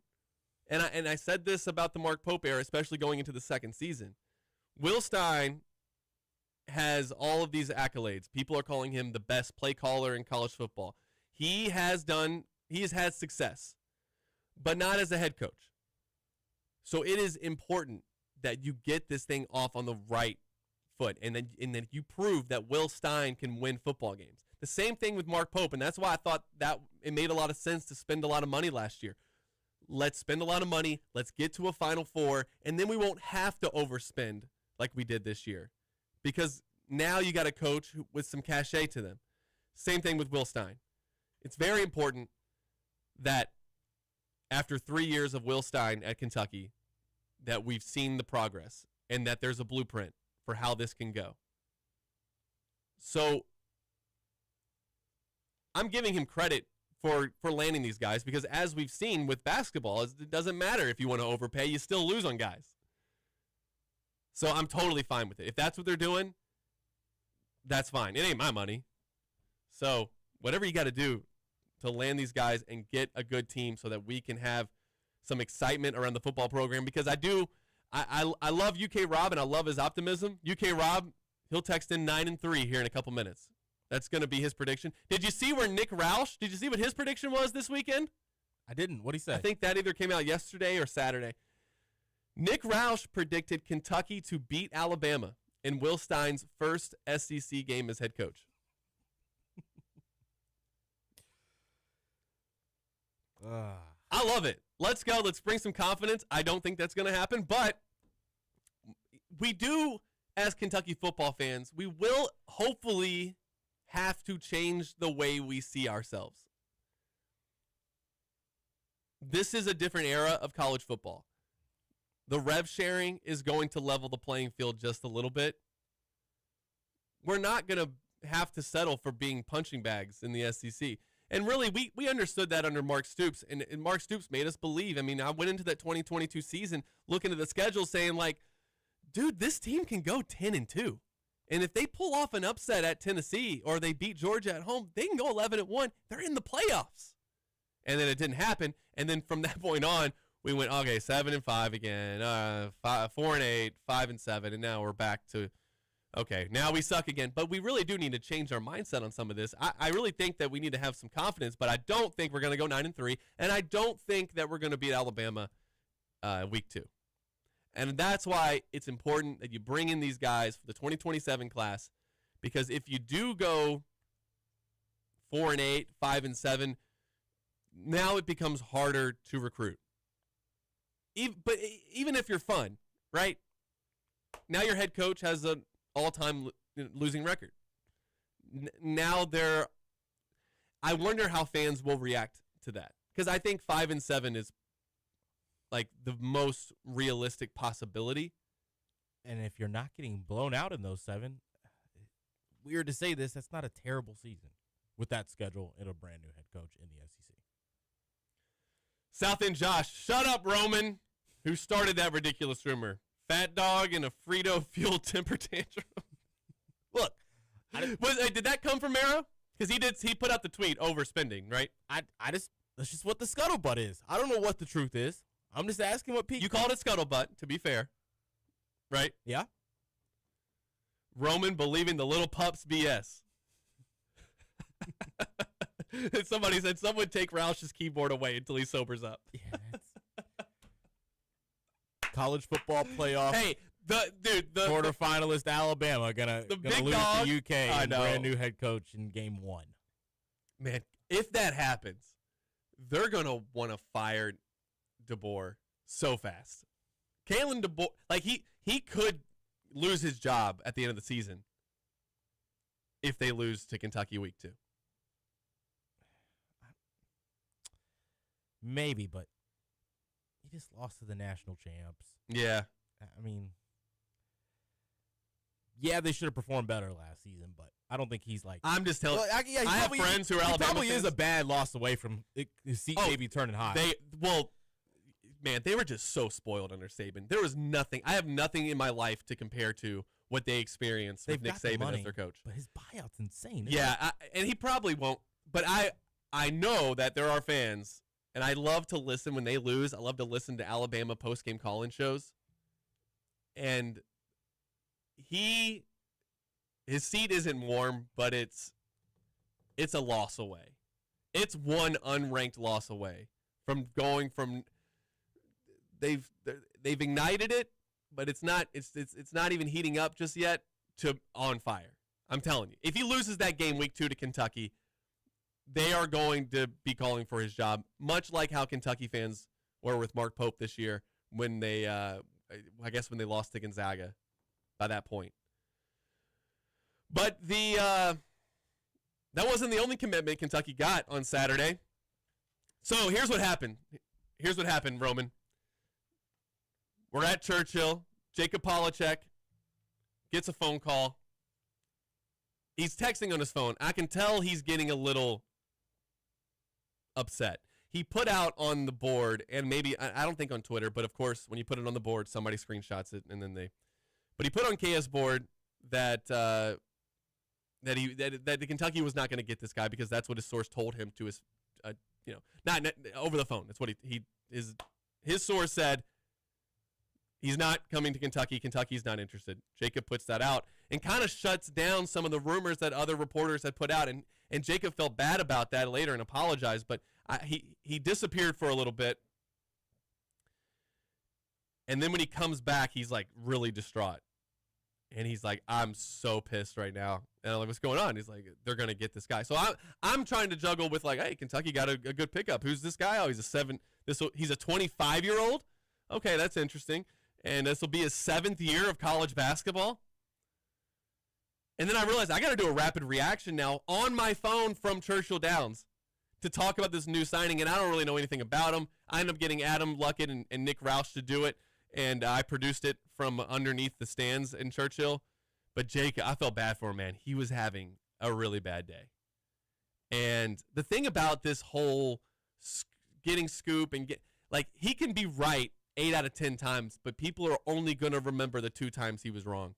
And I said this about the Mark Pope era, especially going into the second season. Will Stein has all of these accolades. People are calling him the best play caller in college football. He has had success, but not as a head coach. So it is important that you get this thing off on the right foot, and then you prove that Will Stein can win football games. The same thing with Mark Pope, and that's why I thought that it made a lot of sense to spend a lot of money last year. Let's spend a lot of money. Let's get to a Final Four, and then we won't have to overspend like we did this year. Because now you got a coach with some cachet to them. Same thing with Will Stein. It's very important that after 3 years of Will Stein at Kentucky, that we've seen the progress and that there's a blueprint for how this can go. So I'm giving him credit for landing these guys because as we've seen with basketball, it doesn't matter if you want to overpay, you still lose on guys. So I'm totally fine with it. If that's what they're doing, that's fine. It ain't my money. So whatever you got to do to land these guys and get a good team so that we can have some excitement around the football program. Because I love UK Rob and I love his optimism. UK Rob, he'll text in 9-3 here in a couple minutes. That's going to be his prediction. Did you see where Nick Roush, did you see what his prediction was this weekend? I didn't. What'd he say? I think that either came out yesterday or Saturday. Nick Roush predicted Kentucky to beat Alabama in Will Stein's first SEC game as head coach. I love it. Let's go. Let's bring some confidence. I don't think that's going to happen, but we do, as Kentucky football fans, we will hopefully have to change the way we see ourselves. This is a different era of college football. The rev sharing is going to level the playing field just a little bit. We're not going to have to settle for being punching bags in the SEC. And really, we understood that under Mark Stoops, and Mark Stoops made us believe. I mean, I went into that 2022 season looking at the schedule saying, like, dude, this team can go 10-2. And if they pull off an upset at Tennessee or they beat Georgia at home, they can go 11-1. They're in the playoffs. And then it didn't happen. And then from that point on, we went, okay, 7-5 again, 4-8, 5-7, and now we're back to, okay, now we suck again. But we really do need to change our mindset on some of this. I really think that we need to have some confidence, but I don't think we're going to go 9-3, and I don't think that we're going to beat Alabama week 2. And that's why it's important that you bring in these guys for the 2027 class, because if you do go 4-8, 5-7, now it becomes harder to recruit. But even if you're fun, right? Now your head coach has an all-time losing record. Now I wonder how fans will react to that, because I think 5-7 is like the most realistic possibility. And if you're not getting blown out in those 7, weird to say this, that's not a terrible season with that schedule and a brand new head coach in the SEC. South End Josh, shut up, Roman, who started that ridiculous rumor. Fat dog and a Frito-fueled temper tantrum. Look, did that come from Mara? Because he put out the tweet overspending, right? That's just what the scuttlebutt is. I don't know what the truth is. I'm just asking what Pete. You called it scuttlebutt, to be fair, right? Yeah. Roman believing the little pup's BS. Somebody said someone take Roush's keyboard away until he sobers up. Yeah, college football playoff. Hey, the quarterfinalist Alabama gonna lose dog, to UK and brand new head coach in game 1. Man, if that happens, they're gonna want to fire DeBoer so fast. Kalen DeBoer, like he could lose his job at the end of the season if they lose to Kentucky week 2. Maybe, but he just lost to the national champs. Yeah. I mean, yeah, they should have performed better last season, but I don't think he's like. I'm just telling. Well, I have friends who are Alabama probably fans. is a bad loss away from his seat maybe turning high. They were just so spoiled under Saban. There was nothing. I have nothing in my life to compare to what they experienced with Nick Saban as their coach. But his buyout's insane. Yeah, and he probably won't. But I know that there are fans. And I love to listen when they lose. I love to listen to Alabama post-game call-in shows. And his seat isn't warm, but it's a loss away. It's one unranked loss away from going from they've ignited it, but it's not even heating up just yet to on fire. I'm telling you. If he loses that game week 2 to Kentucky, they are going to be calling for his job, much like how Kentucky fans were with Mark Pope this year when they, when they lost to Gonzaga by that point. But that wasn't the only commitment Kentucky got on Saturday. So here's what happened. Here's what happened, Roman. We're at Churchill. Jacob Polachek gets a phone call. He's texting on his phone. I can tell he's getting a little upset. He put out on the board, and maybe I don't think on Twitter, but of course when you put it on the board, somebody screenshots it, and then But he put on KS board that that Kentucky was not going to get this guy because that's what his source told him to his not over the phone. That's what his source said. He's not coming to Kentucky. Kentucky's not interested. Jacob puts that out and kind of shuts down some of the rumors that other reporters had put out. And Jacob felt bad about that later and apologized, but he disappeared for a little bit. And then when he comes back, he's like really distraught. And he's like, I'm so pissed right now. And I'm like, what's going on? He's like, they're going to get this guy. So I'm trying to juggle with like, hey, Kentucky got a good pickup. Who's this guy? Oh, he's a 25-year-old. Okay, that's interesting. And this will be his 7th year of college basketball. And then I realized I got to do a rapid reaction now on my phone from Churchill Downs to talk about this new signing. And I don't really know anything about him. I ended up getting Adam Luckett and Nick Roush to do it. And I produced it from underneath the stands in Churchill. But Jake, I felt bad for him, man. He was having a really bad day. And the thing about this whole getting scoop he can be right 8 out of 10 times, but people are only going to remember the 2 times he was wrong.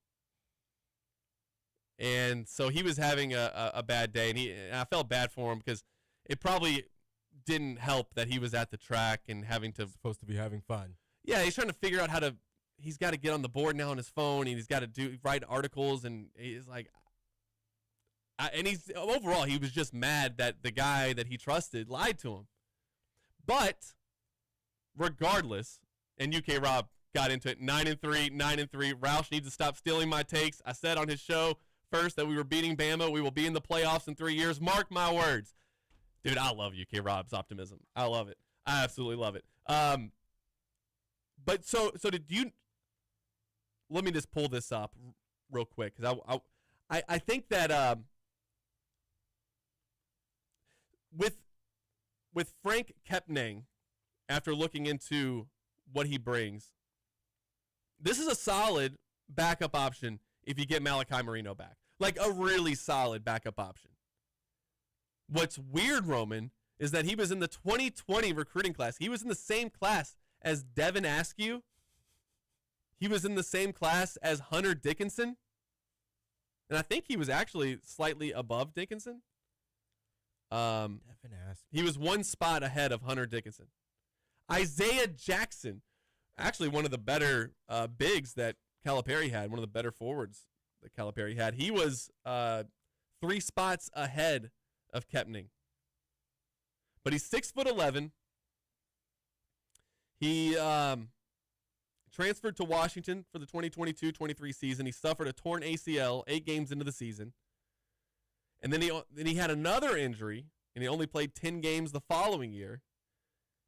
And so he was having a bad day, and I felt bad for him because it probably didn't help that he was at the track and having to supposed to be having fun. Yeah, he's trying to figure out he's got to get on the board now on his phone, and he's got to write articles, and he's like, overall, he was just mad that the guy that he trusted lied to him. But regardless, and UK Rob got into it, 9-3. Roush needs to stop stealing my takes. I said on his show first that we were beating Bama. We will be in the playoffs in 3 years. Mark my words. Dude, I love UK Rob's optimism. I love it. I absolutely love it. But so did you? Let me just pull this up real quick because I think that with Frank Kepning, after looking into what he brings, this is a solid backup option if you get Malachi Marino back, like a really solid backup option. What's weird, Roman, is that he was in the 2020 recruiting class. He was in the same class as Devin Askew. He was in the same class as Hunter Dickinson. And I think he was actually slightly above Dickinson. Devin Askew. He was 1 spot ahead of Hunter Dickinson. Isaiah Jackson, actually one of the better bigs that Calipari had, one of the better forwards that Calipari had. He was 3 spots ahead of Kepning. But he's 6'11". He transferred to Washington for the 2022-23 season. He suffered a torn ACL 8 games into the season. And then he had another injury, and he only played 10 games the following year.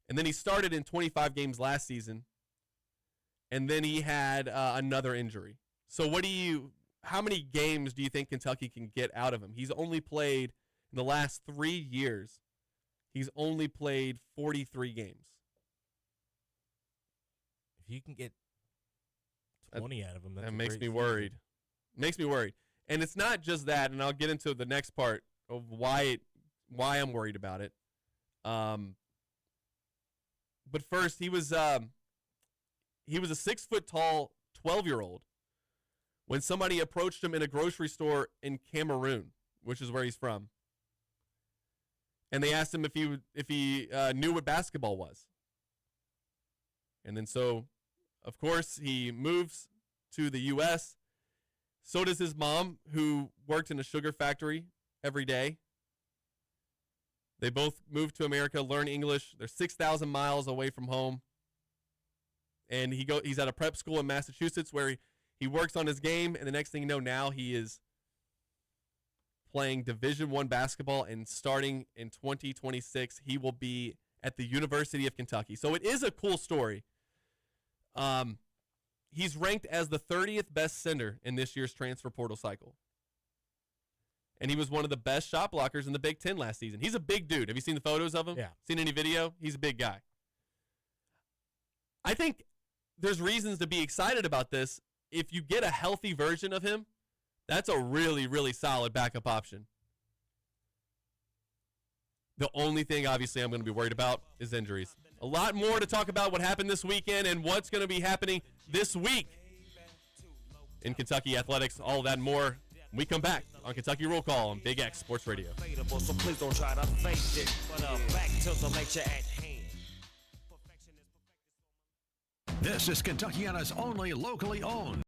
And then he started in 25 games last season. And then he had another injury. So how many games do you think Kentucky can get out of him? He's only played, in the last 3 years, he's only played 43 games. If you can get 20 out of him, that makes me worried. Makes me worried. And it's not just that, and I'll get into the next part of why I'm worried about it. But first, he was a 6-foot-tall 12-year-old when somebody approached him in a grocery store in Cameroon, which is where he's from. And they asked him if he knew what basketball was. And then so, of course, he moves to the U.S. So does his mom, who worked in a sugar factory every day. They both moved to America, learn English. They're 6,000 miles away from home. And he's at a prep school in Massachusetts where he works on his game. And the next thing you know, now he is playing Division I basketball. And starting in 2026, he will be at the University of Kentucky. So it is a cool story. He's ranked as the 30th best center in this year's transfer portal cycle. And he was one of the best shot blockers in the Big Ten last season. He's a big dude. Have you seen the photos of him? Yeah. Seen any video? He's a big guy. I think there's reasons to be excited about this. If you get a healthy version of him, that's a really, really solid backup option. The only thing, obviously, I'm going to be worried about is injuries. A lot more to talk about what happened this weekend and what's going to be happening this week in Kentucky athletics. All of that and more When we come back on Kentucky Roll Call on Big X Sports Radio. So please don't try to fake it. But back to the lecture at hand. This is Kentuckiana's only locally owned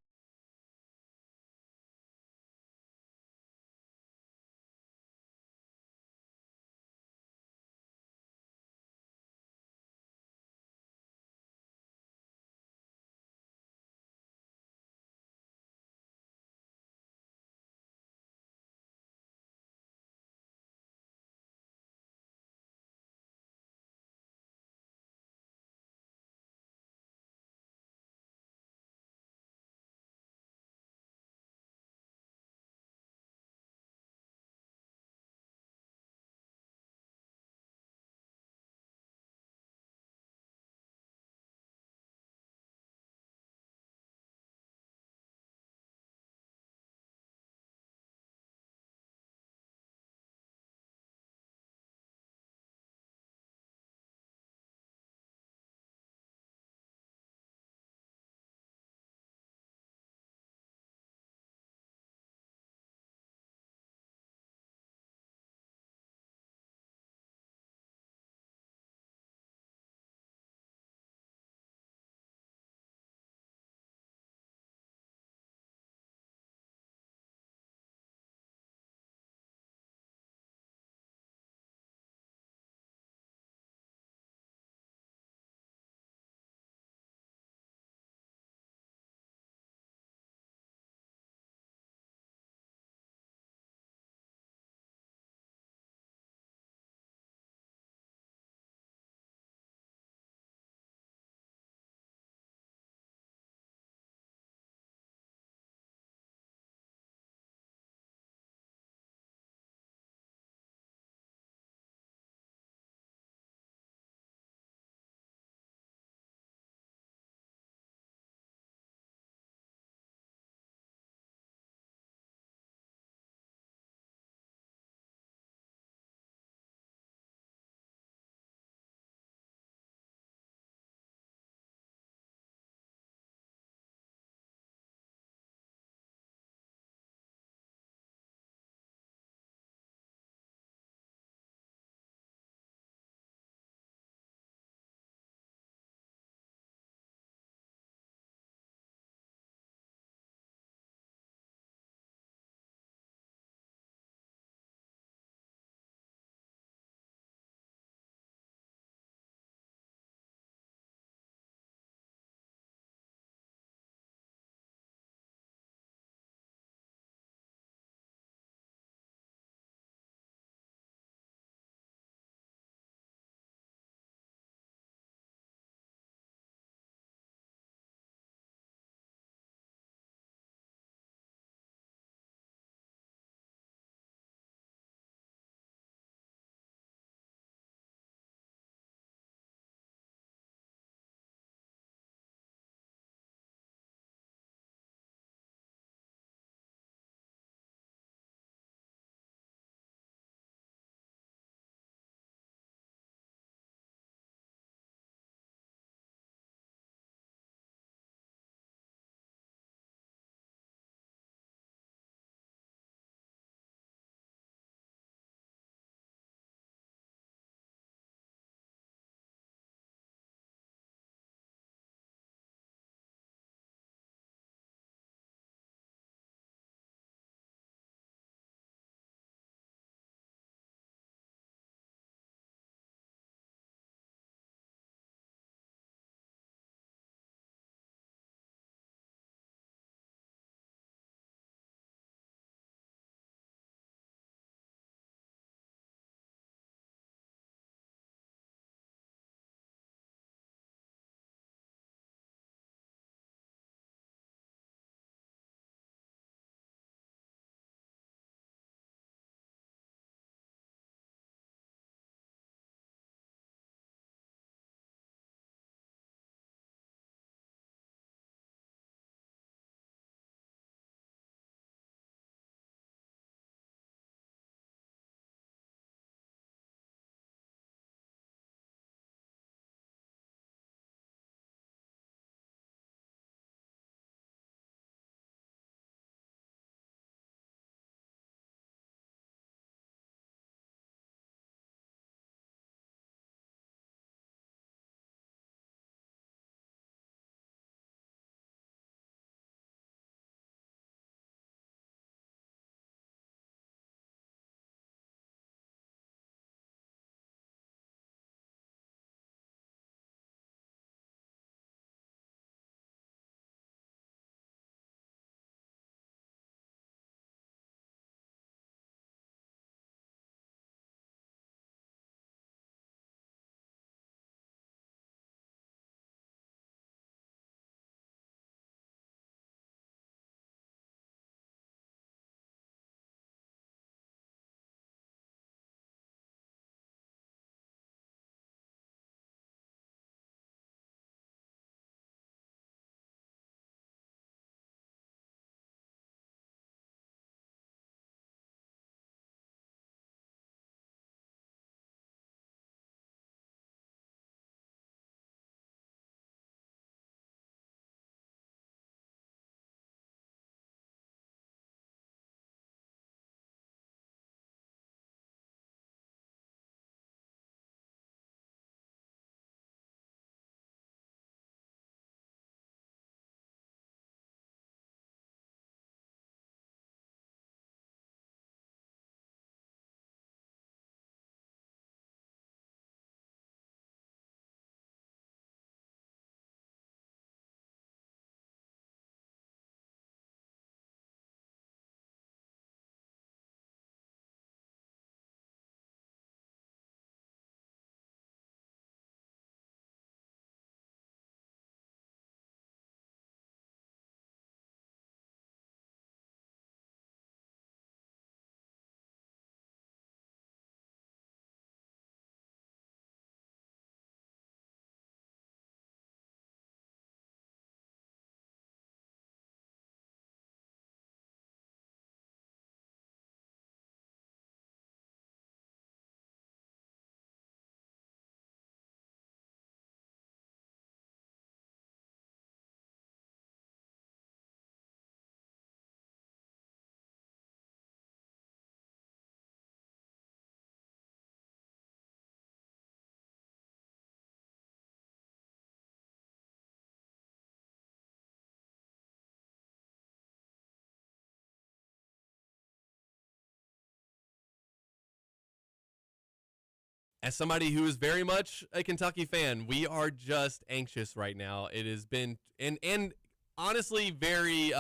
as somebody who is very much a Kentucky fan, we are just anxious right now. It has been and honestly very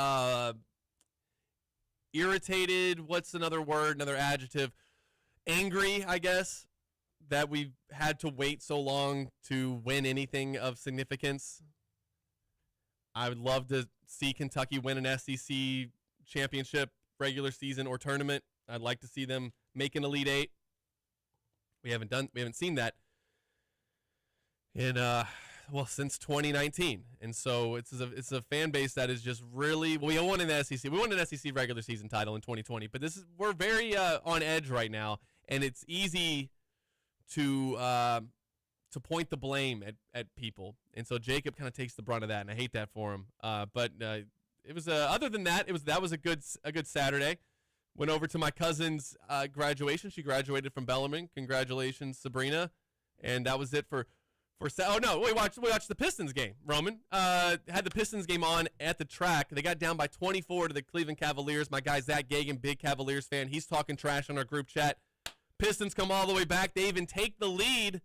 irritated. What's another word? Another adjective? Angry, I guess, that we've had to wait so long to win anything of significance. I would love to see Kentucky win an SEC championship, regular season, or tournament. I'd like to see them make an Elite Eight. We haven't seen that in since 2019, and so it's a fan base that is just really. We won in the SEC. We won an SEC regular season title in 2020, but we're very on edge right now, and it's easy to point the blame at people, and so Jacob kind of takes the brunt of that, and I hate that for him. But it was other than that, that was a good Saturday. Went over to my cousin's graduation. She graduated from Bellarmine. Congratulations, Sabrina. And that was it for. Oh no, we watched the Pistons game. Roman had the Pistons game on at the track. They got down by 24 to the Cleveland Cavaliers. My guy Zach Gagan, big Cavaliers fan. He's talking trash on our group chat. Pistons come all the way back. They even take the lead.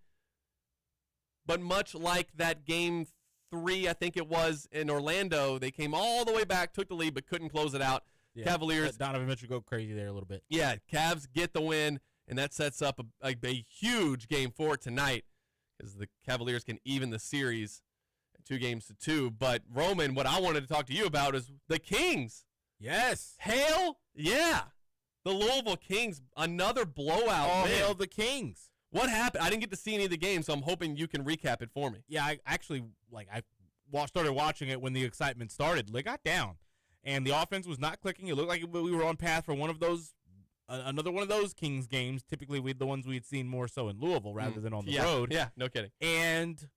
But much like that game 3, I think it was in Orlando, they came all the way back, took the lead, but couldn't close it out. Yeah, Cavaliers. Donovan Mitchell go crazy there a little bit. Yeah, Cavs get the win, and that sets up a huge game 4 tonight because the Cavaliers can even the series 2-2. But, Roman, what I wanted to talk to you about is the Kings. Yes. Hell yeah. The Louisville Kings, another blowout. All win. hail the Kings. What happened? I didn't get to see any of the games, so I'm hoping you can recap it for me. Yeah, I actually, started watching it when the excitement started. They got down, and the offense was not clicking. It looked like we were on path for one of those, another one of those Kings games. Typically, the ones we had seen more so in Louisville rather than on the road. Yeah, no kidding. And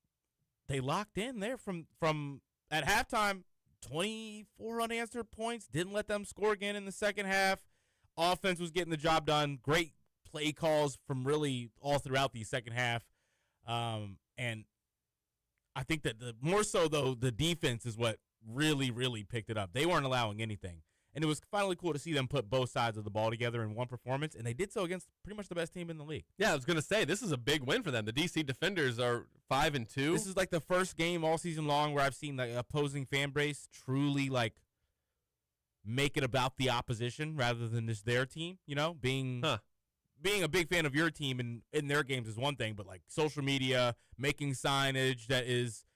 they locked in there from at halftime, 24 unanswered points. Didn't let them score again in the second half. Offense was getting the job done. Great play calls from really all throughout the second half. And I think that more so, though, the defense is what really, really picked it up. They weren't allowing anything. And it was finally cool to see them put both sides of the ball together in one performance, and they did so against pretty much the best team in the league. Yeah, I was going to say, this is a big win for them. The DC Defenders are 5-2. This is like the first game all season long where I've seen the opposing fan base truly, make it about the opposition rather than just their team, being a big fan of your team in their games is one thing, but social media, making signage that is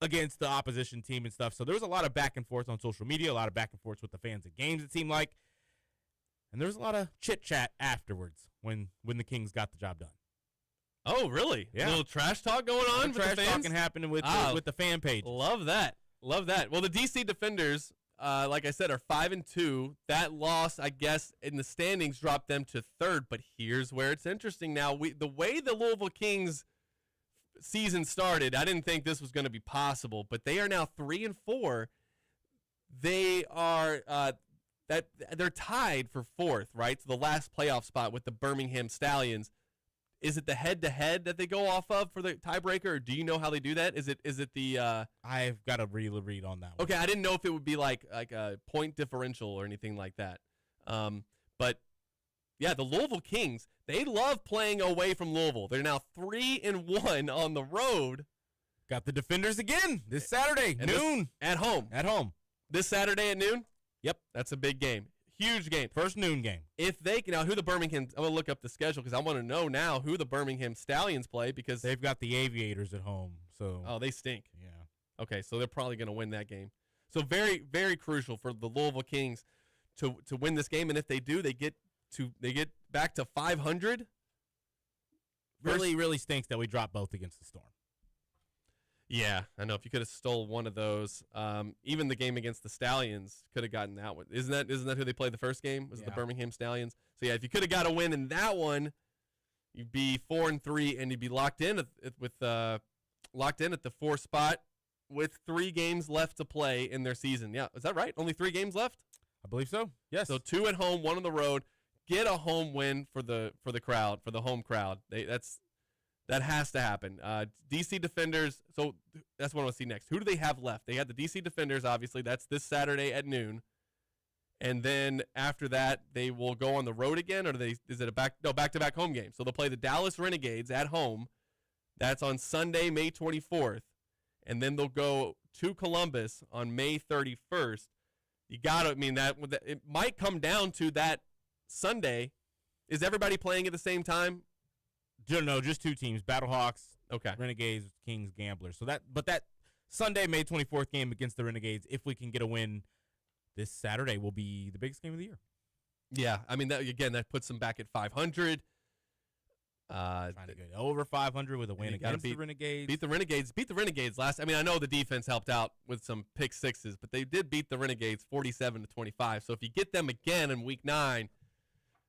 against the opposition team and stuff. So there was a lot of back and forth on social media, a lot of back and forth with the fans at games, it seemed like. And there was a lot of chit-chat afterwards when the Kings got the job done. Oh, really? Yeah. A little trash talk going on with the trash fans? talking happening with the fan page. Love that. Love that. Well, the DC Defenders, like I said, are 5-2. That loss, I guess, in the standings dropped them to 3rd. But here's where it's interesting now. The way the Louisville Kings season started, I didn't think this was going to be possible. But they are now 3-4. They are they're tied for 4th, right? So the last playoff spot with the Birmingham Stallions. Is it the head-to-head that they go off of for the tiebreaker, or do you know how they do that? Is it the? I've got to really read on that one. Okay, I didn't know if it would be like a point differential or anything like that. But yeah, the Louisville Kings, they love playing away from Louisville. They're now 3-1 on the road. Got the Defenders again this Saturday, noon. At home. At home. This Saturday at noon? Yep. That's a big game. Huge game. First noon game. If they can, now who the Birmingham, I'm going to look up the schedule because I want to know now who the Birmingham Stallions play because they've got the Aviators at home. So oh, they stink. Yeah. Okay, so they're probably going to win that game. So very, very crucial for the Louisville Kings to win this game, and if they do, they get back to 500. Really, really stinks that we dropped both against the Storm. Yeah, I know. If you could have stole one of those, even the game against the Stallions could have gotten that one. Isn't that who they played the first game? Was it the Birmingham Stallions? So yeah, if you could have got a win in that one, you'd be 4-3, and you'd be locked in at the 4th spot with 3 games left to play in their season. Yeah, is that right? Only 3 games left? I believe so. Yes. So 2 at home, 1 on the road. Get a home win for the crowd, for the home crowd. That has to happen. DC Defenders, so that's what I want to see next. Who do they have left? They have the DC Defenders, obviously. That's this Saturday at noon. And then after that, they will go on the road again, or is it a back-to-back home game? So they'll play the Dallas Renegades at home. That's on Sunday, May 24th. And then they'll go to Columbus on May 31st. You got to, it might come down to that Sunday. Is everybody playing at the same time? No, just two teams, Battlehawks, Okay. Renegades, Kings, Gamblers. So that Sunday, May 24th game against the Renegades, if we can get a win this Saturday, will be the biggest game of the year. Yeah, that puts them back at 500. Trying to get over 500 with a win against the Renegades. Beat the Renegades last. I know the defense helped out with some pick sixes, but they did beat the Renegades 47-25. So if you get them again in week 9,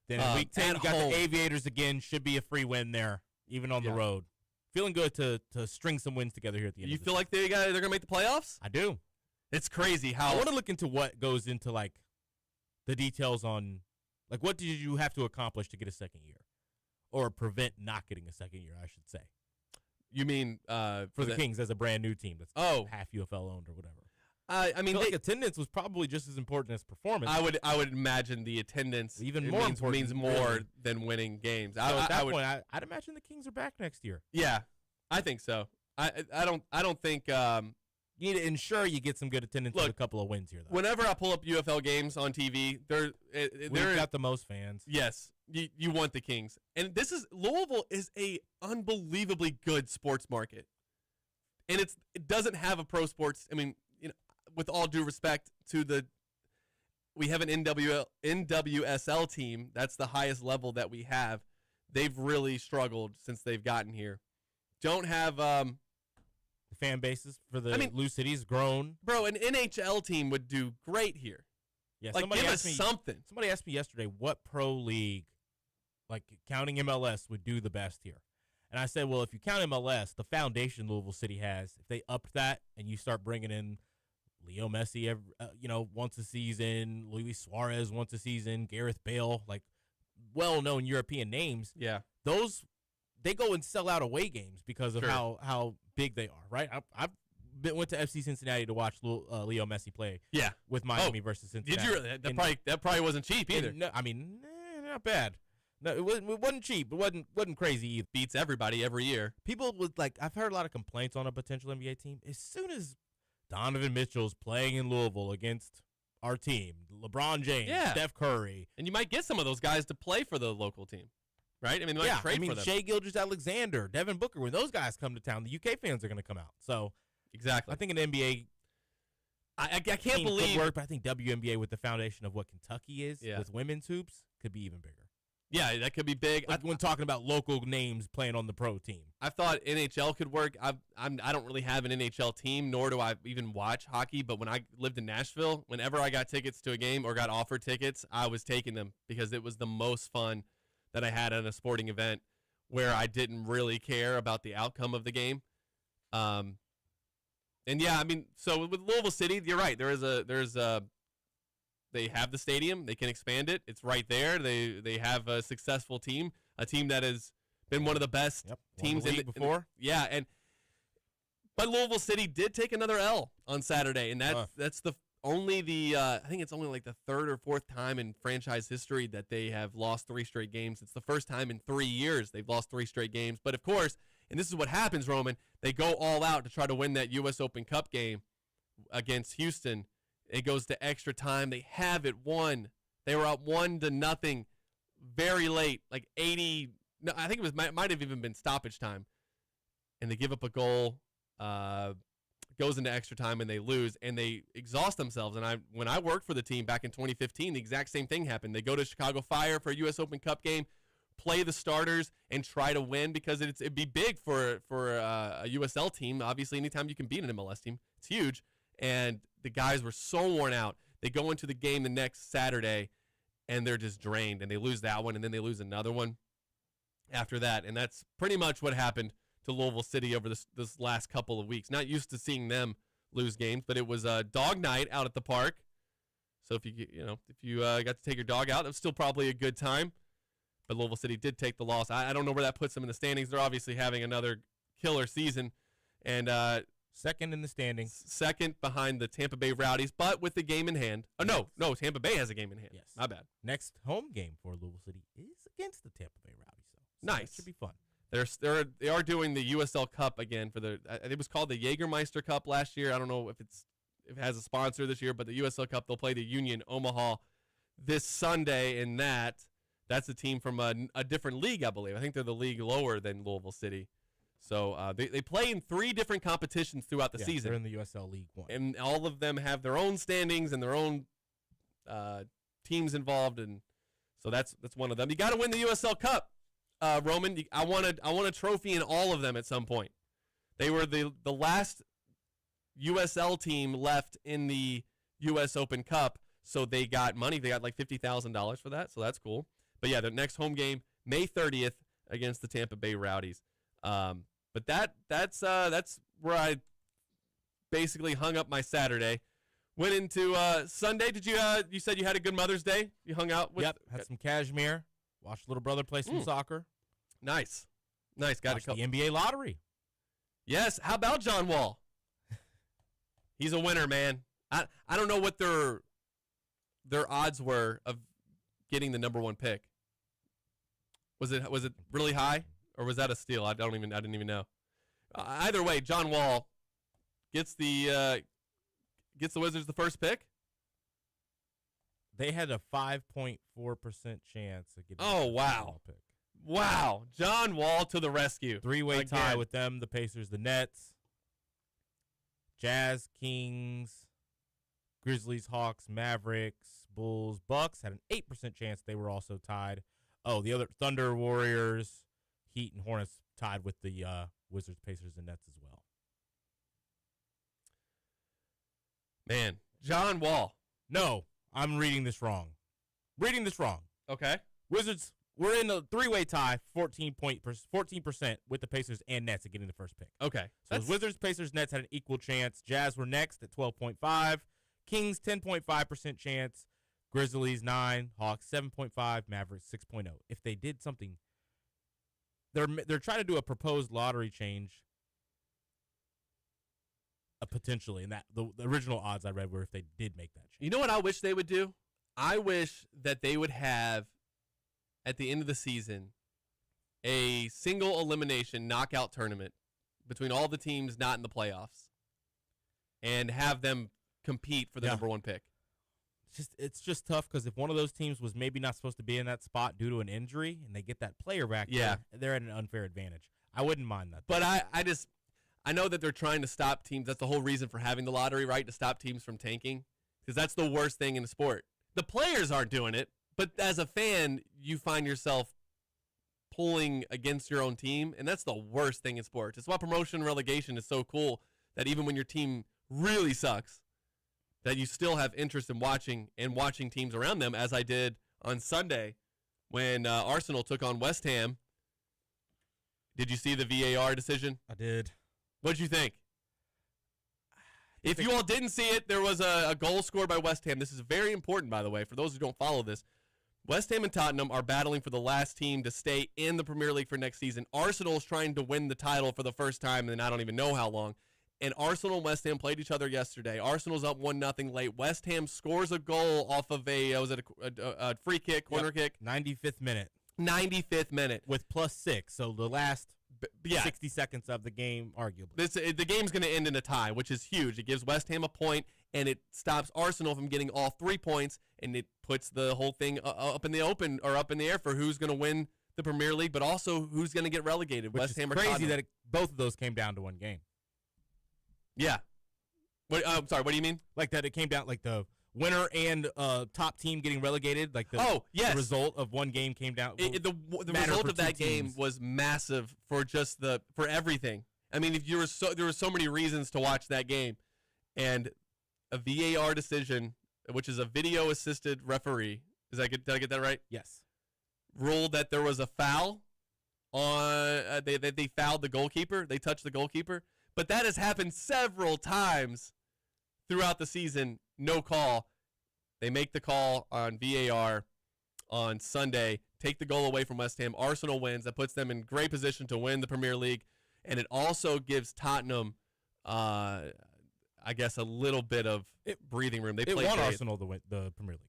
then in week 10, you got the Aviators again. Should be a free win there, even on the road. Feeling good to string some wins together here at the end. You feel like they're going to make the playoffs? I do. It's crazy how I want to look into what goes into the details on what did you have to accomplish to get a second year, or prevent not getting a second year, I should say. You mean for the Kings as a brand new team that's half UFL owned or whatever. I mean, attendance was probably just as important as performance. I would imagine the attendance even more means more than winning games. So at that point, I'd imagine the Kings are back next year. Yeah, I think so. I don't think. You need to ensure you get some good attendance with a couple of wins here, though. Whenever I pull up UFL games on TV, we've got the most fans. Yes, you want the Kings, and Louisville is a unbelievably good sports market, and it doesn't have a pro sports. With all due respect to we have an NWSL team. That's the highest level that we have. They've really struggled since they've gotten here. Don't have the fan bases for the Lou City's grown. Bro, an NHL team would do great here. Yeah, give us something. Somebody asked me yesterday what pro league, counting MLS, would do the best here. And I said, well, if you count MLS, the foundation Louisville City has, if they upped that and you start bringing in Leo Messi, once a season, Luis Suarez once a season, Gareth Bale, well-known European names. Yeah, they go and sell out away games because of how big they are, right? I went to FC Cincinnati to watch Leo Messi play. Yeah, with Miami versus Cincinnati. Did you really? That probably wasn't cheap either. No, not bad. No, it wasn't cheap. It wasn't crazy either. Beats everybody every year. People I've heard a lot of complaints on a potential NBA team. As soon as Donovan Mitchell's playing in Louisville against our team, LeBron James, Steph Curry, and you might get some of those guys to play for the local team, right? They might trade for them. Shai Gilgeous-Alexander, Devin Booker. When those guys come to town, the UK fans are going to come out. So exactly, I think an NBA. I can't believe could work, but I think WNBA with the foundation of what Kentucky is with women's hoops could be even bigger. Yeah, that could be big. When talking about local names playing on the pro team, I thought NHL could work. I don't really have an NHL team, nor do I even watch hockey. But when I lived in Nashville, whenever I got tickets to a game or got offered tickets, I was taking them because it was the most fun that I had at a sporting event where I didn't really care about the outcome of the game. And yeah, so with Louisville City, you're right. They have the stadium. They can expand it. It's right there. They have a successful team, a team that has been one of the best teams in the league before. But Louisville City did take another L on Saturday, and that's I think it's only the third or fourth time in franchise history that they have lost 3 straight games. It's the first time in 3 years they've lost 3 straight games. But of course, and this is what happens, Roman, they go all out to try to win that U.S. Open Cup game against Houston. It goes to extra time. They have it won. They were up 1-0 very late, 80. No, I think it might have even been stoppage time. And they give up a goal, goes into extra time, and they lose, and they exhaust themselves. And when I worked for the team back in 2015, the exact same thing happened. They go to Chicago Fire for a U.S. Open Cup game, play the starters, and try to win because it'd be big for a USL team. Obviously, anytime you can beat an MLS team, it's huge. And the guys were so worn out. They go into the game the next Saturday, and they're just drained, and they lose that one, and then they lose another one after that. And that's pretty much what happened to Louisville City over this last couple of weeks. Not used to seeing them lose games, but it was a dog night out at the park. So if you got to take your dog out, it was still probably a good time. But Louisville City did take the loss. I don't know where that puts them in the standings. They're obviously having another killer season. And Second in the standings. Second behind the Tampa Bay Rowdies, but with the game in hand. Oh, no, Tampa Bay has a game in hand. Yes. My bad. Next home game for Louisville City is against the Tampa Bay Rowdies. So Nice. That should be fun. They are doing the USL Cup again for it was called the Jägermeister Cup last year. I don't know if it has a sponsor this year, but the USL Cup, they'll play the Union Omaha this Sunday, and that's a team from a different league, I believe. I think they're the league lower than Louisville City. So they play in 3 different competitions throughout the season. They're in the USL League 1. And all of them have their own standings and their own teams involved, and so that's one of them. You got to win the USL Cup, Roman. I want a trophy in all of them at some point. They were the last USL team left in the U.S. Open Cup, so they got money. They got like $50,000 for that, so that's cool. But yeah, their next home game, May 30th, against the Tampa Bay Rowdies. But that's where I basically hung up my Saturday. Went into Sunday. Did you said you had a good Mother's Day? You hung out with? Yep, had some cashmere. Watched little brother play some soccer. Nice. Got Watched the NBA lottery. Yes. How about John Wall? He's a winner, man. I don't know what their odds were of getting the number 1 pick. Was it really high, or was that a steal? I didn't even know. Either way, John Wall gets the Wizards the first pick. They had a 5.4% chance of getting Oh, the wow. final pick. Wow, John Wall to the rescue. 3-way tie Again. with them, the Pacers, the Nets, Jazz, Kings, Grizzlies, Hawks, Mavericks, Bulls, Bucks had an 8% chance they were also tied. Oh, the other Thunder, Warriors, Heat, and Hornets tied with the Wizards, Pacers, and Nets as well. Man, John Wall. No, I'm reading this wrong. Okay. Wizards were in a 3-way tie, 14% with the Pacers and Nets at getting the first pick. Okay. So it was Wizards, Pacers, Nets had an equal chance. Jazz were next at 12.5. Kings 10.5% chance. Grizzlies 9. Hawks 7.5. Mavericks 6.0. If they did something, they're trying to do a proposed lottery change. Potentially, and that the original odds I read were if they did make that change. You know what I wish they would do? I wish that they would have, at the end of the season, a single elimination knockout tournament between all the teams not in the playoffs, and have them compete for the number 1 pick. It's just tough because if one of those teams was maybe not supposed to be in that spot due to an injury, and they get that player back, they're at an unfair advantage. I wouldn't mind that. But I know that they're trying to stop teams. That's the whole reason for having the lottery, right? To stop teams from tanking, because that's the worst thing in the sport. The players aren't doing it, but as a fan, you find yourself pulling against your own team, and that's the worst thing in sports. It's why promotion and relegation is so cool, that even when your team really sucks, that you still have interest in watching teams around them, as I did on Sunday when Arsenal took on West Ham. Did you see the VAR decision? I did. What'd you think? If you all didn't see it, there was a goal scored by West Ham. This is very important, by the way, for those who don't follow this. West Ham and Tottenham are battling for the last team to stay in the Premier League for next season. Arsenal is trying to win the title for the first time in I don't even know how long. And Arsenal and West Ham played each other yesterday. Arsenal's up 1-0 late. West Ham scores a goal off of a free kick, corner kick. 95th minute. 95th minute. With +6, so the last 60 seconds of the game, arguably. The game's going to end in a tie, which is huge. It gives West Ham a point, and it stops Arsenal from getting all 3 points, and it puts the whole thing up in the open or up in the air for who's going to win the Premier League, but also who's going to get relegated. Which West Ham or crazy Tottenham. that both of those came down to one game. Yeah. I'm sorry, what do you mean? Like that it came down, like the winner and top team getting relegated. Like the result of one game came down. The result of that game was massive for for everything. I mean, there were so many reasons to watch that game, and a VAR decision, which is a video assisted referee. Did I get that right? Yes. Ruled that there was a foul on they fouled the goalkeeper. They touched the goalkeeper, but that has happened several times throughout the season. No call. They make the call on VAR on Sunday, take the goal away from West Ham. Arsenal wins. That puts them in great position to win the Premier League, and it also gives Tottenham I guess, a little bit of breathing room. They It played won today. Arsenal the Premier League.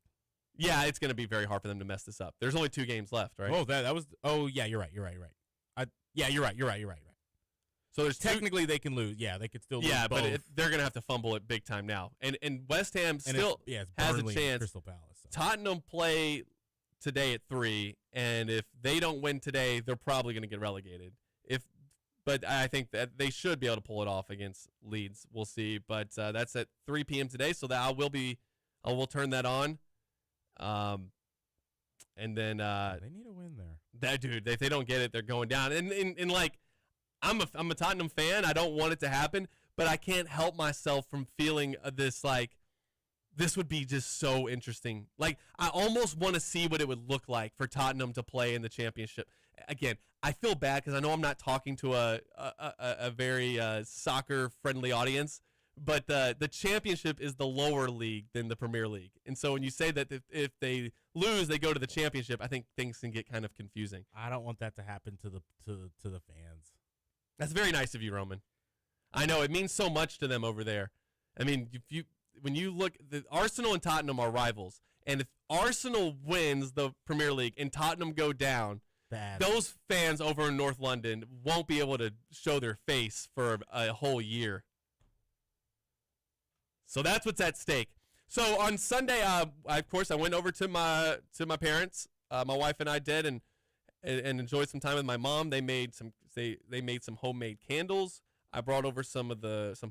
Yeah, it's going to be very hard for them to mess this up. There's only 2 games left, right? Oh, that was. Oh, yeah, you're right. You're right. You're right. So there's Technically, they can lose. Yeah, they could still lose. Yeah, both. but they're going to have to fumble it big time now. And West Ham And still it's has a Burnley and chance. Crystal Palace. So. Tottenham play today at 3, and if they don't win today, they're probably going to get relegated. But I think that they should be able to pull it off against Leeds. We'll see. But that's at 3 p.m. today, so that I will turn that on. And then They need a win there. that dude, if they don't get it, they're going down. And like, I'm a Tottenham fan. I don't want it to happen, but I can't help myself from feeling this like this would be just so interesting. Like, I almost want to see what it would look like for Tottenham to play in the championship. Again, I feel bad because I know I'm not talking to a very soccer friendly audience, but the championship is the lower league than the Premier League, and so when you say that if they lose, they go to the championship, I think things can get kind of confusing. I don't want that to happen to the fans. That's very nice of you, Roman. I know it means so much to them over there. I mean, when you look, the Arsenal and Tottenham are rivals, and if Arsenal wins the Premier League and Tottenham go down, Bad. those fans over in North London won't be able to show their face for a whole year. So that's what's at stake. So on Sunday, of course, I went over to my parents. My wife and I did, and enjoyed some time with my mom. They made some homemade candles. I brought over some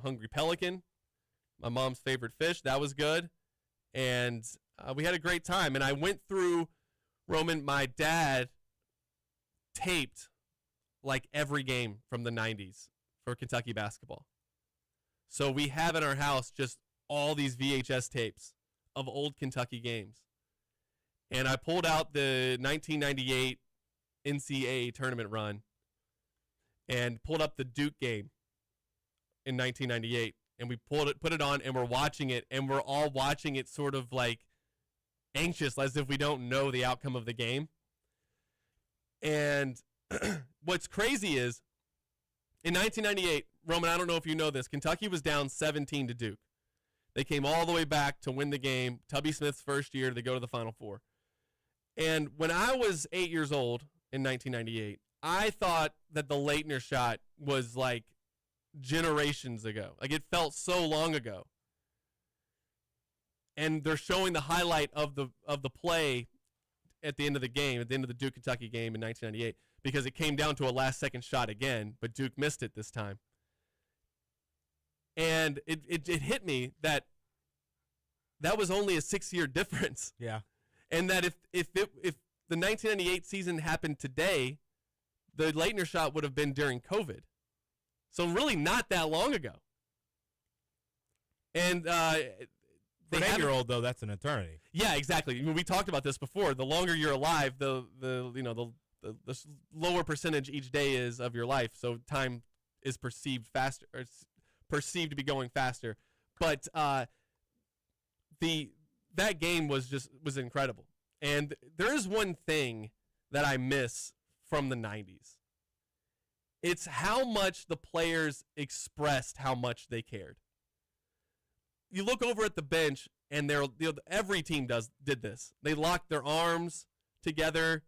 Hungry Pelican, my mom's favorite fish. That was good, and we had a great time. And I went through, Roman, my dad taped like every game from the 90s for Kentucky basketball. So we have in our house just all these VHS tapes of old Kentucky games. And I pulled out the 1998 NCAA tournament run and pulled up the Duke game in 1998. And we put it on, and we're watching it, and we're all watching it sort of like anxious, as if we don't know the outcome of the game. And what's crazy is, in 1998, Roman, I don't know if you know this, Kentucky was down 17 to Duke. They came all the way back to win the game. Tubby Smith's first year to go to the Final Four. And when I was 8 years old in 1998, I thought that the Leitner shot was like generations ago. Like, it felt so long ago. And they're showing the highlight of the play at the end of the game, at the end of the Duke-Kentucky game in 1998, because it came down to a last-second shot again, but Duke missed it this time. And it hit me that was only a 6-year difference. Yeah. And that if the 1998 season happened today, the Leitner shot would have been during COVID. So really not that long ago. And For an 8-year-old, though, that's an eternity. yeah, exactly. I mean, we talked about this before. The longer you're alive, the lower percentage each day is of your life. So time is perceived faster, or perceived to be going faster. But that game was incredible. And there is one thing that I miss from the 90s. It's how much the players expressed how much they cared. You look over at the bench, and every team did this. They locked their arms together.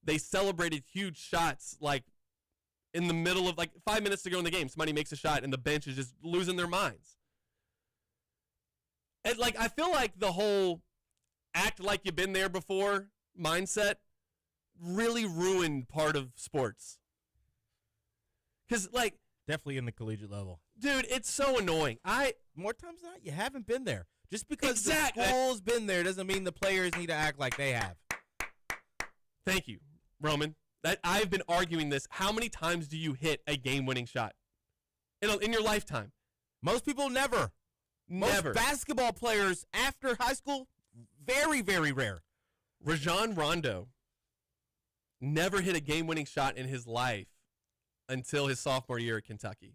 They celebrated huge shots, like in the middle of, like, 5 minutes to go in the game. Somebody makes a shot, and the bench is just losing their minds. And like, I feel like the whole act like you've been there before mindset really ruined part of sports. Because, like, Definitely in the collegiate level. dude, it's so annoying. More times than not, you haven't been there. Just because Exactly. the school's been there doesn't mean the players need to act like they have. Thank you, Roman. I've been arguing this. How many times do you hit a game-winning shot in your lifetime? Most people never. Never. Most basketball players after high school, very, very rare. Rajon Rondo never hit a game-winning shot in his life until his sophomore year at Kentucky.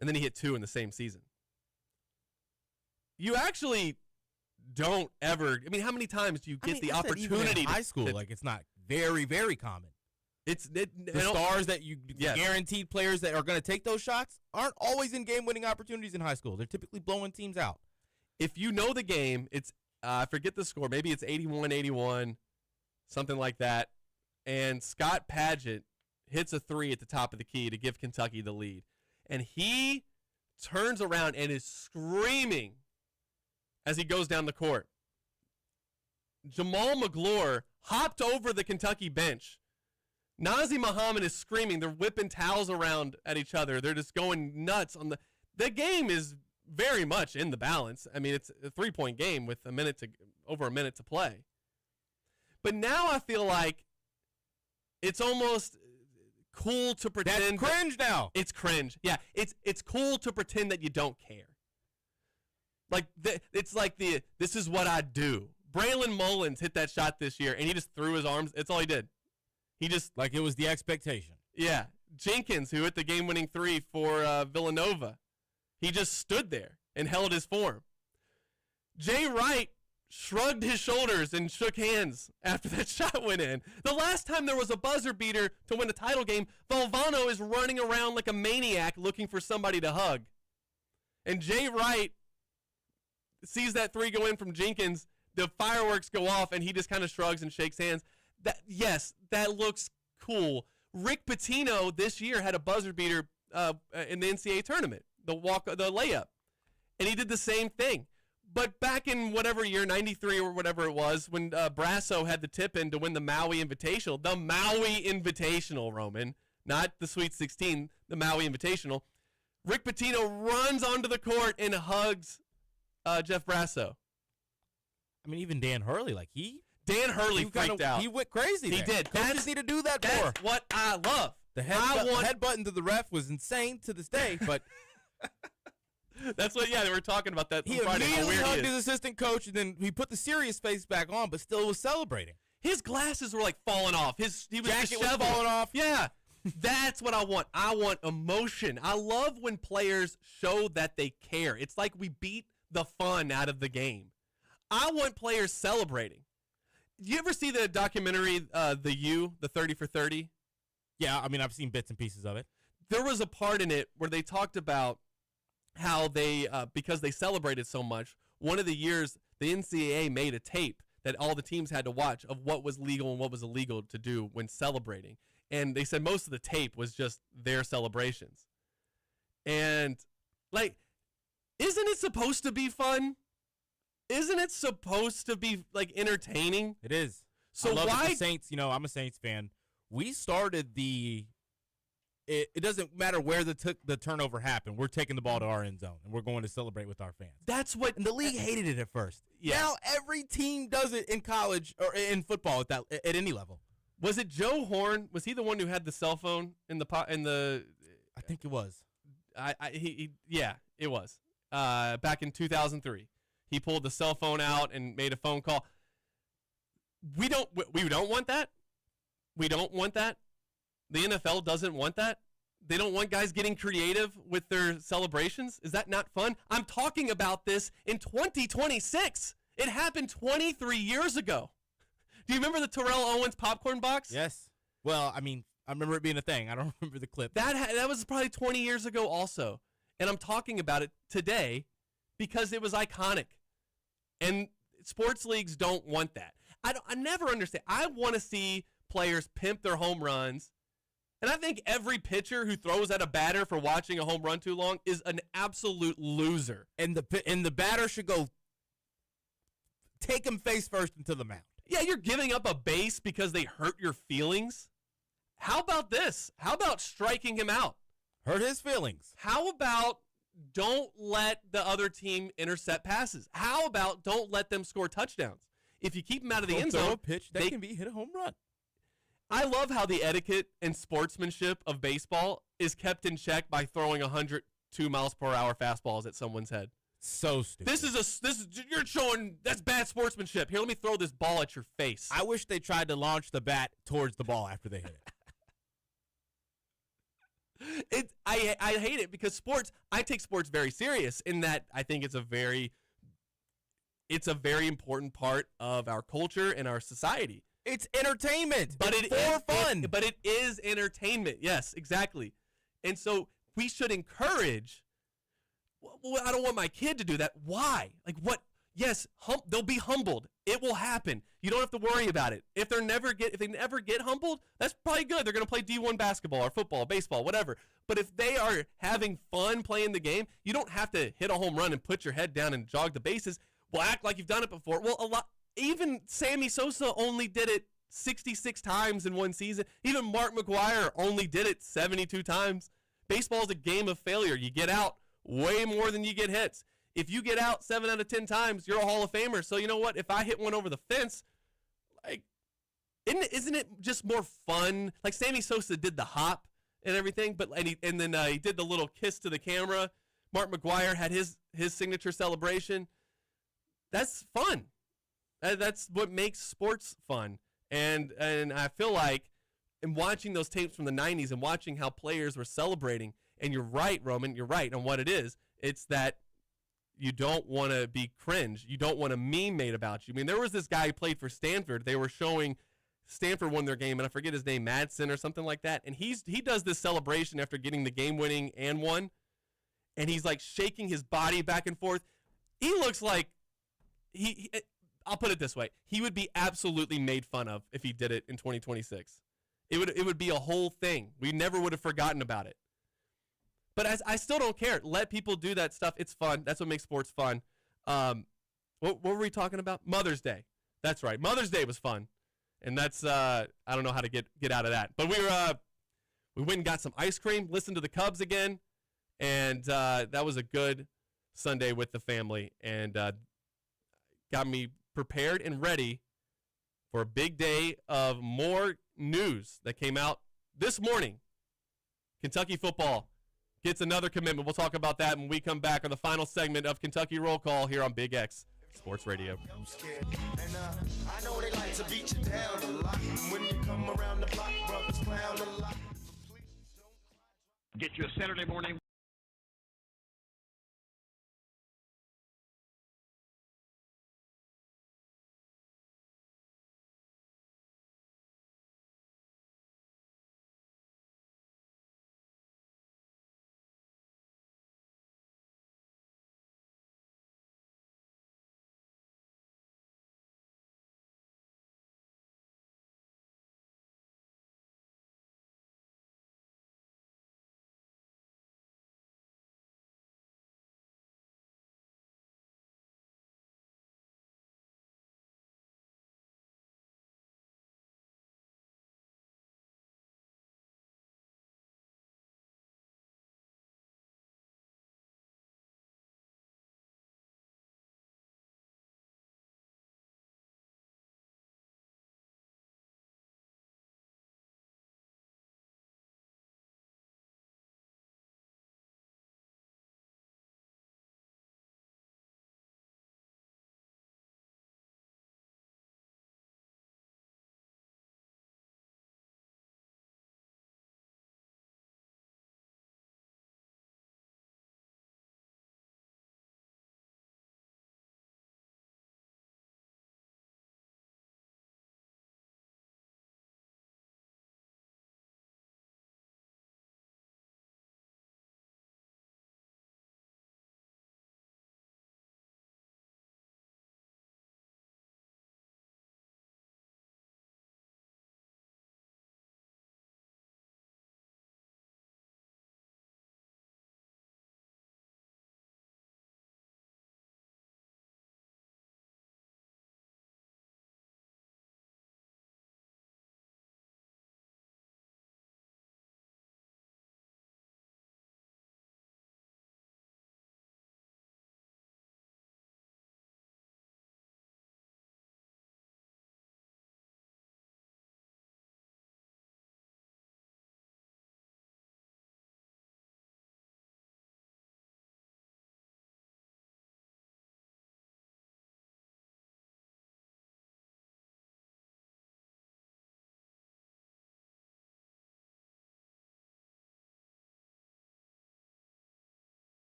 And then he hit 2 in the same season. You actually don't ever, I mean, how many times do you get the I said even opportunity in high school? to, Like, it's not very, very common. The stars that the guaranteed players that are going to take those shots aren't always in game-winning opportunities in high school. They're typically blowing teams out. If you know the game, it's I forget the score. Maybe it's 81-81, something like that. And Scott Padgett hits a three at the top of the key to give Kentucky the lead. And he turns around and is screaming as he goes down the court. Jamal McGlure hopped over the Kentucky bench. Nazi Muhammad is screaming. They're whipping towels around at each other. They're just going nuts on the game is very much in the balance. I mean, it's a 3-point game with over a minute to play. But now I feel like it's almost cool to pretend. That's cringe now. It's cringe. Yeah, it's cool to pretend that you don't care. Like it's like this is what I do. Braylon Mullins hit that shot this year, and he just threw his arms. That's all he did. He just like it was the expectation. Yeah, Jenkins, who hit the game-winning three for Villanova, he just stood there and held his form. Jay Wright shrugged his shoulders and shook hands after that shot went in. The last time there was a buzzer beater to win a title game, Valvano is running around like a maniac looking for somebody to hug. And Jay Wright sees that three go in from Jenkins, the fireworks go off, and he just kind of shrugs and shakes hands. Yes, that looks cool. Rick Pitino this year had a buzzer beater in the NCAA tournament, the layup, and he did the same thing. But back in whatever year, 93 or whatever it was, when Brasso had the tip-in to win the Maui Invitational, Roman, not the Sweet 16, the Maui Invitational, Rick Pitino runs onto the court and hugs Jeff Brasso. I mean, even Dan Hurley, Dan Hurley freaked out. He went crazy. He did. Coaches need to do that more. That's what I love. The headbutt to the ref was insane to this day, but that's what. Yeah, they were talking about that. He Friday, immediately hugged his assistant coach, and then he put the serious face back on, but still was celebrating. His glasses were like falling off. He was jacket was disheveled. falling off. Yeah, that's what I want. I want emotion. I love when players show that they care. It's like we beat the fun out of the game. I want players celebrating. You ever see the documentary, the 30 for 30? Yeah, I mean, I've seen bits and pieces of it. There was a part in it where they talked about how they, because they celebrated so much, one of the years the NCAA made a tape that all the teams had to watch of what was legal and what was illegal to do when celebrating. And they said most of the tape was just their celebrations. And, isn't it supposed to be fun? Isn't it supposed to be entertaining? It is. So I love why the Saints? I'm a Saints fan. We started it doesn't matter where the turnover happened. We're taking the ball to our end zone and we're going to celebrate with our fans. That's what and the league hated it at first. Yeah. Now every team does it in college or in football at any level. Was it Joe Horn? Was he the one who had the cell phone in the? I think it was. Yeah, it was. Back in 2003. He pulled the cell phone out and made a phone call. We don't want that. We don't want that. The NFL doesn't want that. They don't want guys getting creative with their celebrations. Is that not fun? I'm talking about this in 2026. It happened 23 years ago. Do you remember the Terrell Owens popcorn box? Yes. Well, I mean, I remember it being a thing. I don't remember the clip. That was probably 20 years ago also. And I'm talking about it today because it was iconic. And sports leagues don't want that. I never understand. I want to see players pimp their home runs. And I think every pitcher who throws at a batter for watching a home run too long is an absolute loser. And the batter should go take him face first into the mound. Yeah, you're giving up a base because they hurt your feelings. How about this? How about striking him out? Hurt his feelings. How about don't let the other team intercept passes? How about don't let them score touchdowns? If you keep them out of the end zone, a pitch that can be hit a home run. I love how the etiquette and sportsmanship of baseball is kept in check by throwing 102 miles per hour fastballs at someone's head. So stupid. You're showing that's bad sportsmanship. Here, let me throw this ball at your face. I wish they tried to launch the bat towards the ball after they hit it. I hate it because I take sports very serious in that I think it's a very important part of our culture and our society. It's entertainment. But it's it is for fun. but it is entertainment. Yes, exactly. And so we should encourage. Well, I don't want my kid to do that. Why? Like what? Yes, they'll be humbled. It will happen. You don't have to worry about it. If they never get humbled, that's probably good. They're going to play D1 basketball or football, baseball, whatever. But if they are having fun playing the game, you don't have to hit a home run and put your head down and jog the bases. Well, act like you've done it before. Well, even Sammy Sosa only did it 66 times in one season. Even Mark McGwire only did it 72 times. Baseball is a game of failure. You get out way more than you get hits. If you get out 7 out of 10 times, you're a Hall of Famer. So you know what? If I hit one over the fence, like, isn't it just more fun? Like Sammy Sosa did the hop and everything, and then he did the little kiss to the camera. Mark McGwire had his signature celebration. That's fun. That's what makes sports fun. And I feel like in watching those tapes from the 90s and watching how players were celebrating, and you're right, Roman, you're right on what it is. It's that you don't want to be cringe. You don't want a meme made about you. I mean, there was this guy who played for Stanford. They were showing Stanford won their game, and I forget his name, Madsen or something like that. And he does this celebration after getting the game-winning and one, and he's like shaking his body back and forth. He looks like I'll put it this way. He would be absolutely made fun of if he did it in 2026. It would be a whole thing. We never would have forgotten about it. But I still don't care. Let people do that stuff. It's fun. That's what makes sports fun. What were we talking about? Mother's Day. That's right. Mother's Day was fun. And that's I don't know how to get out of that. But we went and got some ice cream, listened to the Cubs again, and that was a good Sunday with the family, and got me prepared and ready for a big day of more news that came out this morning. Kentucky football gets another commitment. We'll talk about that when we come back on the final segment of Kentucky Roll Call here on Big X Sports Radio. And I know they like to beat you down a lot. When you come around the block, brothers clown a lot. Get your Saturday morning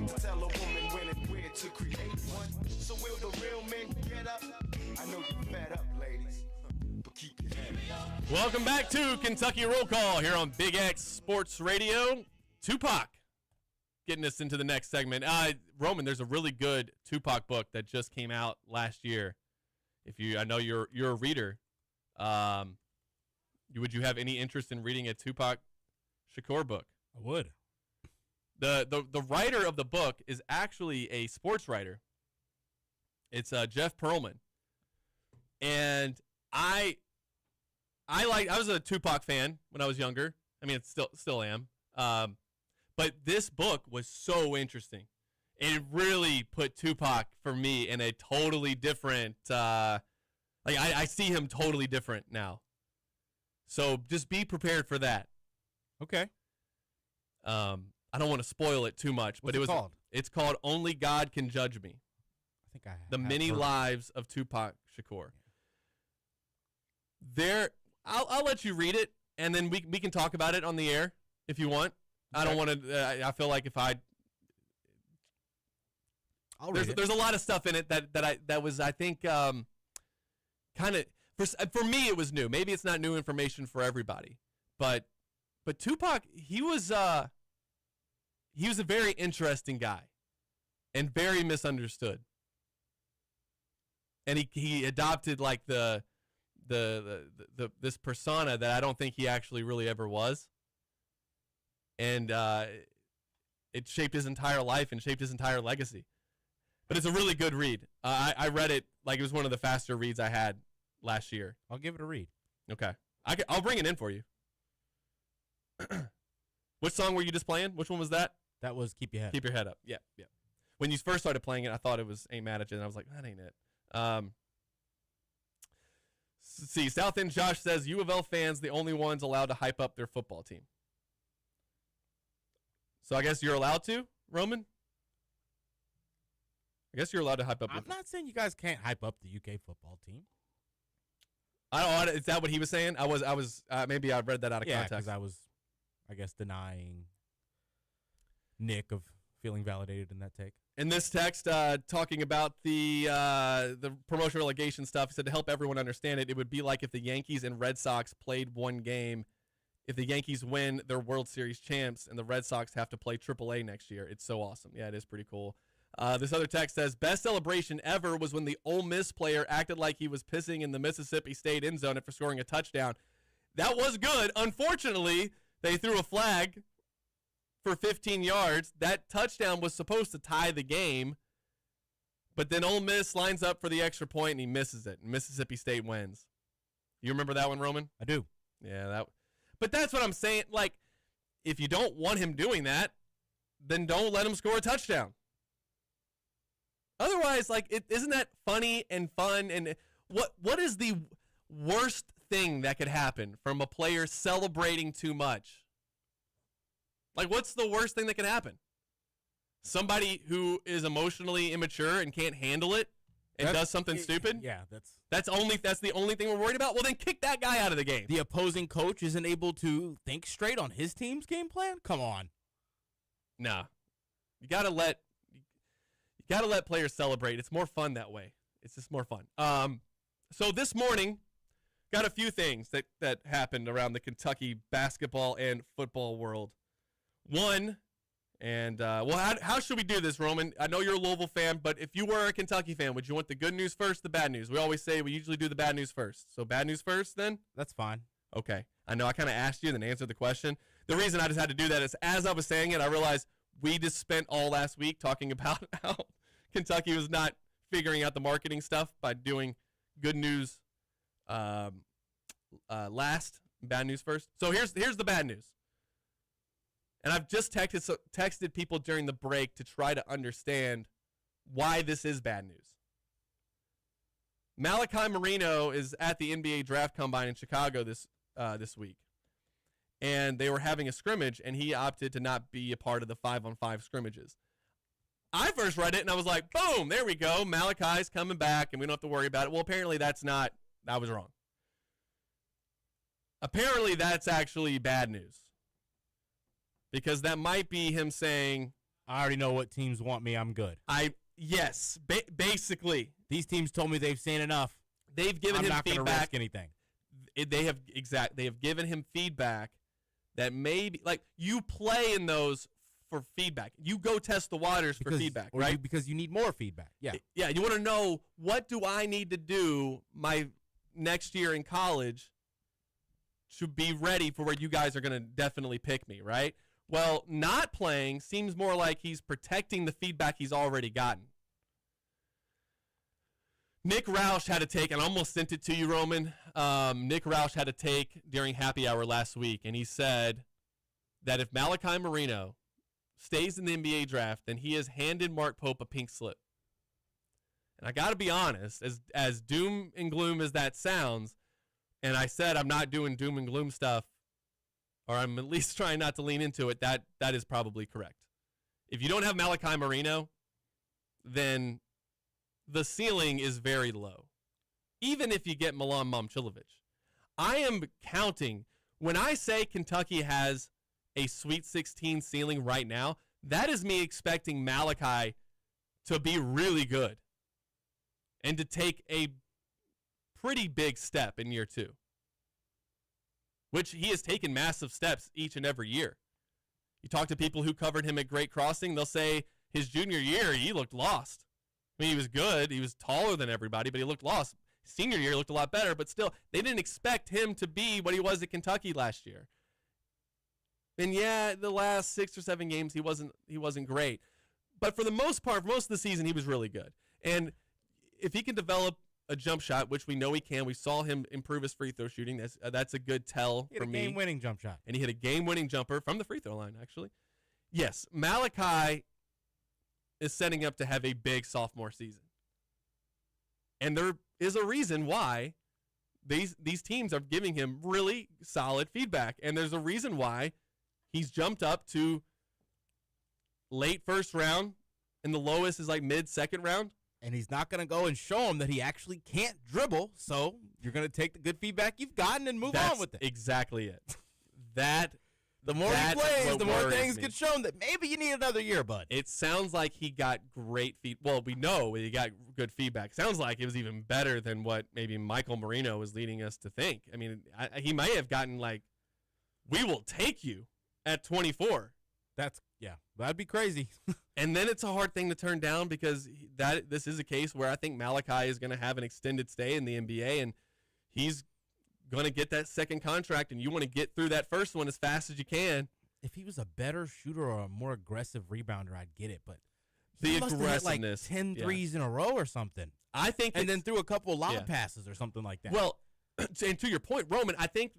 like to tell a woman when and where to create one. So will the real men get up? I know you're fed up, ladies, but keep your head up. Welcome back to Kentucky Roll Call here on Big X Sports Radio. Tupac getting us into the next segment. Roman, there's a really good Tupac book that just came out last year. I know you're a reader. Would you have any interest in reading a Tupac Shakur book? I would. The writer of the book is actually a sports writer. It's Jeff Pearlman, and I was a Tupac fan when I was younger. I mean, still am. But this book was so interesting. It really put Tupac for me in a totally different. I see him totally different now. So just be prepared for that. Okay. I don't want to spoil it too much, but What's it called? It's called Only God Can Judge Me. I think I have. The Many Lives of Tupac Shakur. I'll let you read it, and then we can talk about it on the air if you want. Okay. I don't want to. I feel like if I'll read it. There's a lot of stuff in it that was I think kind of for me it was new. Maybe it's not new information for everybody, but Tupac he was a very interesting guy, and very misunderstood. And he adopted like the this persona that I don't think he actually really ever was. And it shaped his entire life and shaped his entire legacy. But it's a really good read. I read it like it was one of the faster reads I had last year. I'll give it a read. Okay. I'll bring it in for you. Which song were you just playing? Which one was that? That was Keep Your Head. Keep Your Head Up. Yeah. When you first started playing it, I thought it was Ain't Mad At You, and I was like, that ain't it. See, South End Josh says, U of L fans, the only ones allowed to hype up their football team. So I guess you're allowed to, Roman? I guess you're allowed to hype up. I'm not saying you guys can't hype up the UK football team. I don't. Is that what he was saying? I was. Maybe I read that out of context. Yeah, because I was, I guess, denying Nick of feeling validated in that take. In this text, talking about the promotion relegation stuff, he said to help everyone understand it, it would be like if the Yankees and Red Sox played one game. If the Yankees win, they're World Series champs, and the Red Sox have to play AAA next year. It's so awesome. Yeah, it is pretty cool. This other text says, best celebration ever was when the Ole Miss player acted like he was pissing in the Mississippi State end zone after scoring a touchdown. That was good. Unfortunately, they threw a flag for 15 yards. That touchdown was supposed to tie the game, but then Ole Miss lines up for the extra point, and he misses it. And Mississippi State wins. You remember that one, Roman? I do. Yeah, but that's what I'm saying. Like, if you don't want him doing that, then don't let him score a touchdown. Otherwise, like, isn't that funny and fun? And what is the worst thing that could happen from a player celebrating too much? Like, what's the worst thing that could happen? Somebody who is emotionally immature and can't handle it and does something stupid? Yeah, that's the only thing we're worried about? Well, then kick that guy out of the game. The opposing coach isn't able to think straight on his team's game plan? Come on. Nah. You gotta let players celebrate. It's more fun that way. It's just more fun. So this morning, got a few things that happened around the Kentucky basketball and football world. One, and how should we do this, Roman? I know you're a Louisville fan, but if you were a Kentucky fan, would you want the good news first, the bad news? We always say we usually do the bad news first. So bad news first, then? That's fine. Okay. I know I kind of asked you and then answered the question. The reason I just had to do that is as I was saying it, I realized we just spent all last week talking about how Kentucky was not figuring out the marketing stuff by doing good news last, bad news first. So here's the bad news. And I've just texted people during the break to try to understand why this is bad news. Malachi Marino is at the NBA Draft Combine in Chicago this week. And they were having a scrimmage, and he opted to not be a part of the 5-on-5 scrimmages. I first read it, and I was like, boom, there we go. Malachi's coming back, and we don't have to worry about it. Well, apparently I was wrong. Apparently that's actually bad news. Because that might be him saying, I already know what teams want me. I'm good. Yes, basically. These teams told me they've seen enough. They've given I'm him not going to feedback. risk anything. They have given him feedback that maybe like you play in those for feedback. You go test the waters for feedback, right? Because you need more feedback. Yeah. Yeah, you want to know what do I need to do my next year in college to be ready for where you guys are going to definitely pick me, right? Well, not playing seems more like he's protecting the feedback he's already gotten. Nick Roush had a take, and I almost sent it to you, Roman. Nick Roush had a take during happy hour last week, and he said that if Malachi Marino stays in the NBA draft, then he has handed Mark Pope a pink slip. And I got to be honest, as doom and gloom as that sounds, and I said I'm not doing doom and gloom stuff, or I'm at least trying not to lean into it, that is probably correct. If you don't have Malachi Marino, then the ceiling is very low. Even if you get Milan Momcilovic. I am counting, when I say Kentucky has a Sweet 16 ceiling right now, that is me expecting Malachi to be really good and to take a pretty big step in year 2, which he has taken massive steps each and every year. You talk to people who covered him at Great Crossing, they'll say his junior year, he looked lost. I mean, he was good. He was taller than everybody, but he looked lost. Senior year looked a lot better, but still, they didn't expect him to be what he was at Kentucky last year. And yeah, the last 6 or 7 games, he wasn't great. But for the most part, for most of the season, he was really good. And if he can develop a jump shot, which we know he can, we saw him improve his free throw shooting. That's a good tell for me. He hit a game-winning jump shot. And he hit a game-winning jumper from the free throw line, actually. Yes, Malachi is setting up to have a big sophomore season. And there is a reason why these teams are giving him really solid feedback. And there's a reason why he's jumped up to late first round, and the lowest is like mid-second round. And he's not going to go and show him that he actually can't dribble, so you're going to take the good feedback you've gotten and move on with it. Exactly it. The more he plays, the more things get shown that maybe you need another year, bud. It sounds like he got great feedback. Well, we know he got good feedback. Sounds like it was even better than what maybe Michael Marino was leading us to think. I mean, he might have gotten like, we will take you at 24. That'd be crazy. And then it's a hard thing to turn down because this is a case where I think Malachi is going to have an extended stay in the NBA, and he's going to get that second contract, and you want to get through that first one as fast as you can. If he was a better shooter or a more aggressive rebounder, I'd get it. But the he must have hit aggressiveness, like 10 threes in a row or something. I think, and then threw a couple lob passes or something like that. Well, and to your point, Roman, I think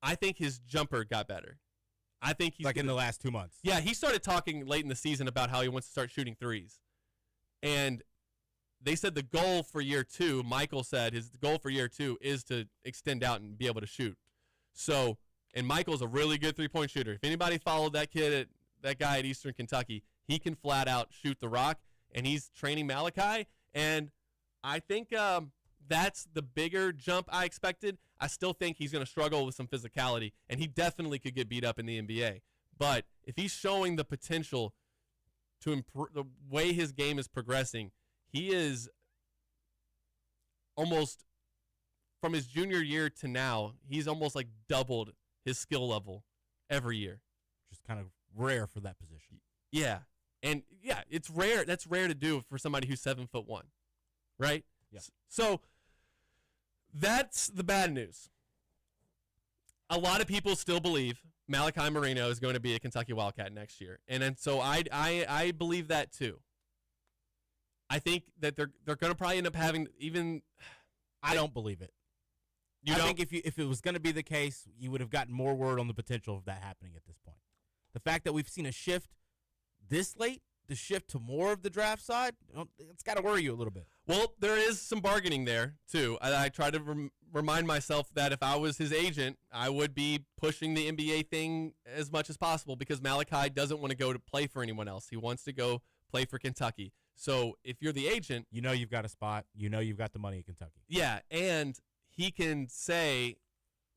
I think his jumper got better. I think he's in the last 2 months. Yeah, he started talking late in the season about how he wants to start shooting threes. And they said the goal for year 2, Michael said his goal for year 2 is to extend out and be able to shoot. So, and Michael's a really good three-point shooter. If anybody followed that guy at Eastern Kentucky, he can flat out shoot the rock, and he's training Malachi. And I think that's the bigger jump I expected. I still think he's going to struggle with some physicality, and he definitely could get beat up in the NBA. But if he's showing the potential to improve the way his game is progressing, he is almost, from his junior year to now, he's almost like doubled his skill level every year. Just kind of rare for that position. Yeah. And, yeah, it's rare. That's rare to do for somebody who's 7'1", right? Yeah. So that's the bad news. A lot of people still believe Malachi Marino is going to be a Kentucky Wildcat next year. And so I believe that too. I think that they're going to probably end up having even. I don't believe it. I think if it was going to be the case, you would have gotten more word on the potential of that happening at this point. The fact that we've seen a shift this late, the shift to more of the draft side, it's got to worry you a little bit. Well, there is some bargaining there, too. I try to remind myself that if I was his agent, I would be pushing the NBA thing as much as possible because Malachi doesn't want to go to play for anyone else. He wants to go play for Kentucky. So if you're the agent, you know you've got a spot. You know you've got the money at Kentucky. Yeah, and he can say,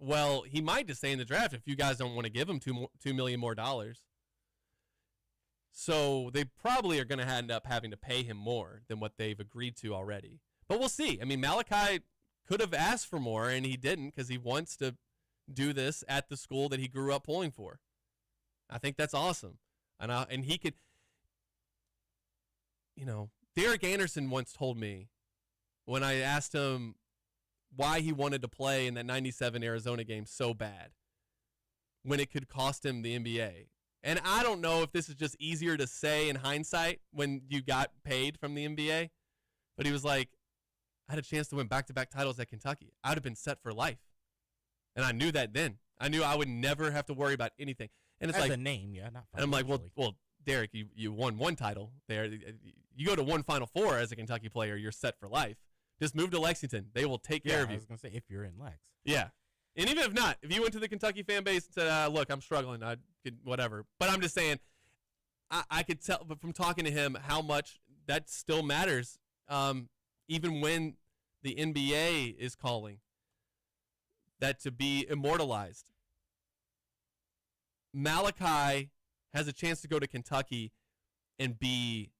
Well, he might just stay in the draft if you guys don't want to give him $2 million more dollars. So they probably are going to end up having to pay him more than what they've agreed to already. But we'll see. I mean, Malachi could have asked for more, and he didn't because he wants to do this at the school that he grew up pulling for. I think that's awesome. And he could, Derek Anderson once told me when I asked him why he wanted to play in that 97 Arizona game so bad when it could cost him the NBA. And I don't know if this is just easier to say in hindsight when you got paid from the NBA, but he was like, I had a chance to win back-to-back titles at Kentucky. I would have been set for life. And I knew that then. I knew I would never have to worry about anything. And it's As like a name, yeah, not. And I'm like, well, Derek, you won one title there. You go to one Final Four as a Kentucky player, you're set for life. Just move to Lexington. They will take care of you. I was gonna say if you're in Lex. Yeah. And even if not, if you went to the Kentucky fan base and said, look, I'm struggling, I could whatever. But I'm just saying, I could tell from talking to him how much that still matters, even when the NBA is calling that to be immortalized. Malachi has a chance to go to Kentucky and be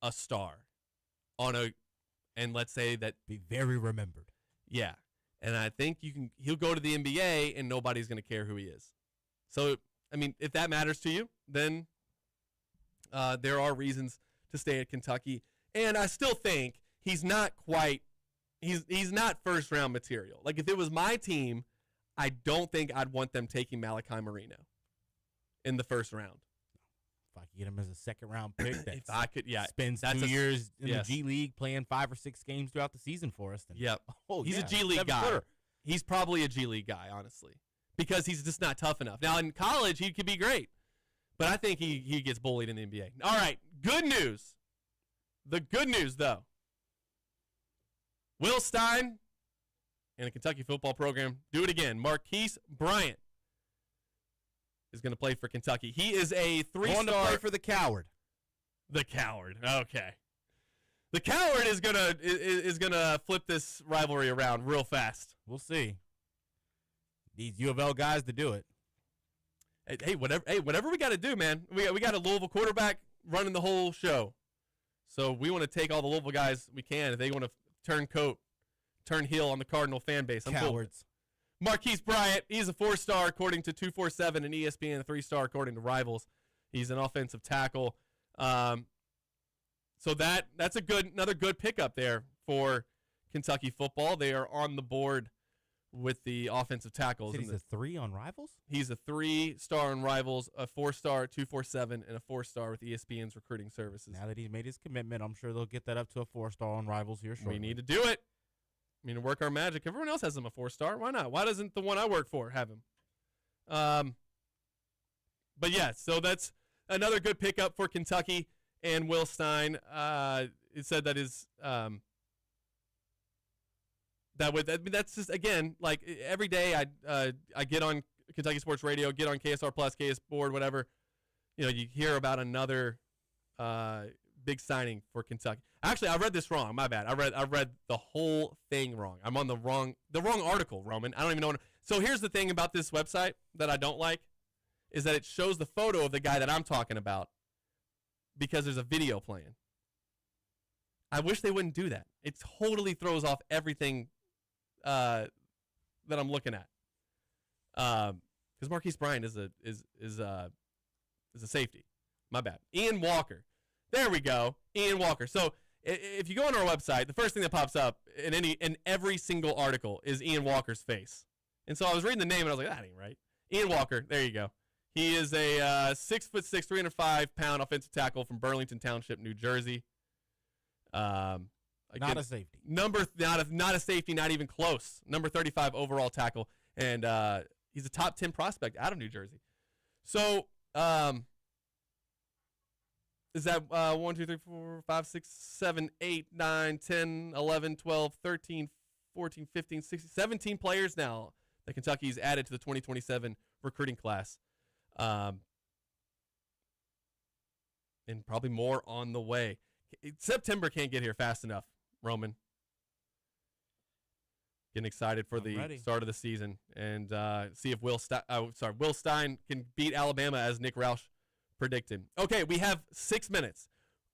a star and let's say that Be very remembered. yeah. And I think he'll go to the NBA and nobody's going to care who he is. So, I mean, if that matters to you, then there are reasons to stay at Kentucky. And I still think he's not first round material. Like if it was my team, I don't think I'd want them taking Malachi Marino in the first round. If I could get him as a second round pick, If I could, yeah. spends that's 2 a- years in yes. the G League playing 5 or 6 games throughout the season for us. Then Yep. oh, He's yeah, a G League 7 guy. footer. He's probably a G League guy, honestly, because he's just not tough enough. Now, in college, he could be great, but I think he gets bullied in the NBA. All right, good news. The good news, though. Will Stein and the Kentucky football program do it again. Marquise Bryant is going to play for Kentucky. He is a 3-star. Going to play for the Coward. The Coward. Okay. The Coward is gonna flip this rivalry around real fast. We'll see. These U of L guys to do it. Hey, whatever we got to do, man. We got a Louisville quarterback running the whole show, so we want to take all the Louisville guys we can. If they want to turn heel on the Cardinal fan base, I'm cool with it. Cowards. Marquise Bryant, he's a 4-star according to 247 and ESPN, a 3-star according to Rivals. He's an offensive tackle. So that's another good pickup there for Kentucky football. They are on the board with the offensive tackles. He's a 3 on Rivals? He's a 3-star on Rivals, a 4-star, 247, and a 4-star with ESPN's recruiting services. Now that he's made his commitment, I'm sure they'll get that up to a 4-star on Rivals here shortly. We need to do it. I mean, to work our magic. Everyone else has him a 4-star. Why not? Why doesn't the one I work for have him? But yeah, so that's another good pickup for Kentucky and Will Stein. It said that is that's just, again, like every day I get on Kentucky Sports Radio, get on KSR Plus, KS Board, whatever. You hear about another big signing for Kentucky. Actually, I read this wrong. My bad. I read the whole thing wrong. I'm on the wrong article, Roman. I don't even know. So here's the thing about this website that I don't like is that it shows the photo of the guy that I'm talking about because there's a video playing. I wish they wouldn't do that. It totally throws off everything that I'm looking at. Because Marquise Bryant is a safety. My bad. Ian Walker. There we go. Ian Walker. So if you go on our website, the first thing that pops up in every single article is Ian Walker's face. And so I was reading the name and I was like, that ain't right. Ian Walker. There you go. He is a 6'6", 305-pound offensive tackle from Burlington Township, New Jersey. Not a safety. Not a safety, not even close. Number 35 overall tackle, and he's a top 10 prospect out of New Jersey. So is that 1, 2, 3, 4, 5, 6, 7, 8, 9, 10, 11, 12, 13, 14, 15, 16, 17 players now that Kentucky's added to the 2027 recruiting class. And probably more on the way. September can't get here fast enough, Roman. Getting excited for I'm the ready. start of the season and see if Will Stein can beat Alabama as Nick Roush predicted. Okay, we have 6 minutes.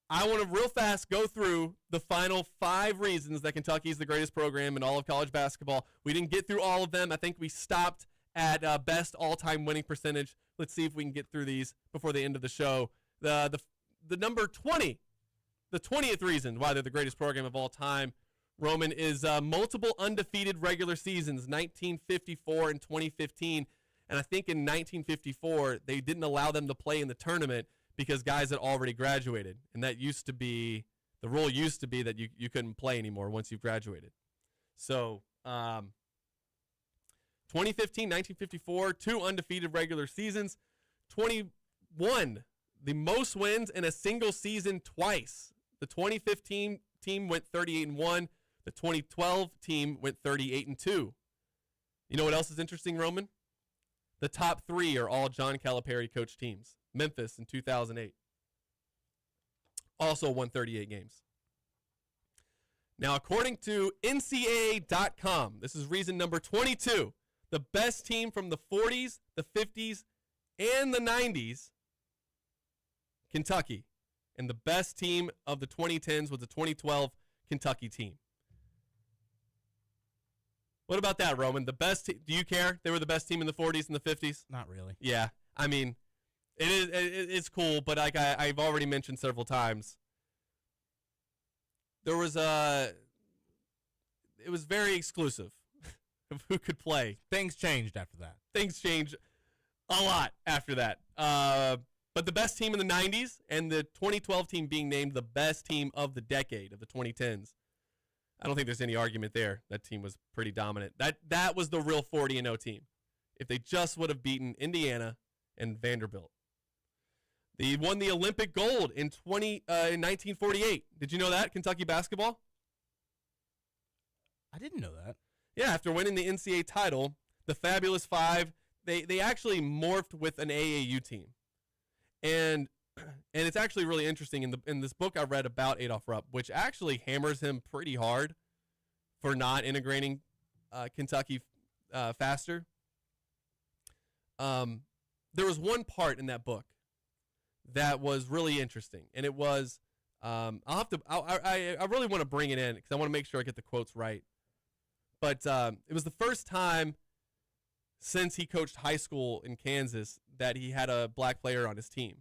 I want to real fast go through the final 5 reasons that Kentucky is the greatest program in all of college basketball. We didn't get through all of them. I think we stopped at best all-time winning percentage. Let's see if we can get through these before the end of the show. The number 20, the 20th reason why they're the greatest program of all time, Roman, is multiple undefeated regular seasons, 1954 and 2015. And I think in 1954, they didn't allow them to play in the tournament because guys had already graduated. And that used to be, the rule used to be that you couldn't play anymore once you've graduated. So 2015, 1954, 2 undefeated regular seasons. 21, the most wins in a single season twice. The 2015 team went 38-1. The 2012 team went 38-2. You know what else is interesting, Roman? The top 3 are all John Calipari coach teams. Memphis in 2008 also won 38 games. Now, according to NCAA.com, this is reason number 22. The best team from the 40s, the 50s, and the 90s, Kentucky. And the best team of the 2010s was the 2012 Kentucky team. What about that, Roman? The best do you care? They were the best team in the 40s and the 50s? Not really. Yeah. I mean, it's cool, but like I've already mentioned several times, it was very exclusive of who could play. Things changed after that. Things changed a lot after that. But the best team in the 90s and the 2012 team being named the best team of the decade of the 2010s. I don't think there's any argument there. That team was pretty dominant. That was the real 40-0 team. If they just would have beaten Indiana and Vanderbilt. They won the Olympic gold in 1948. Did you know that, Kentucky basketball? I didn't know that. Yeah, after winning the NCAA title, the Fabulous Five, they actually morphed with an AAU team. And it's actually really interesting in this book I read about Adolph Rupp, which actually hammers him pretty hard for not integrating Kentucky faster. There was one part in that book that was really interesting, and it was I really want to bring it in because I want to make sure I get the quotes right. But it was the first time since he coached high school in Kansas that he had a black player on his team.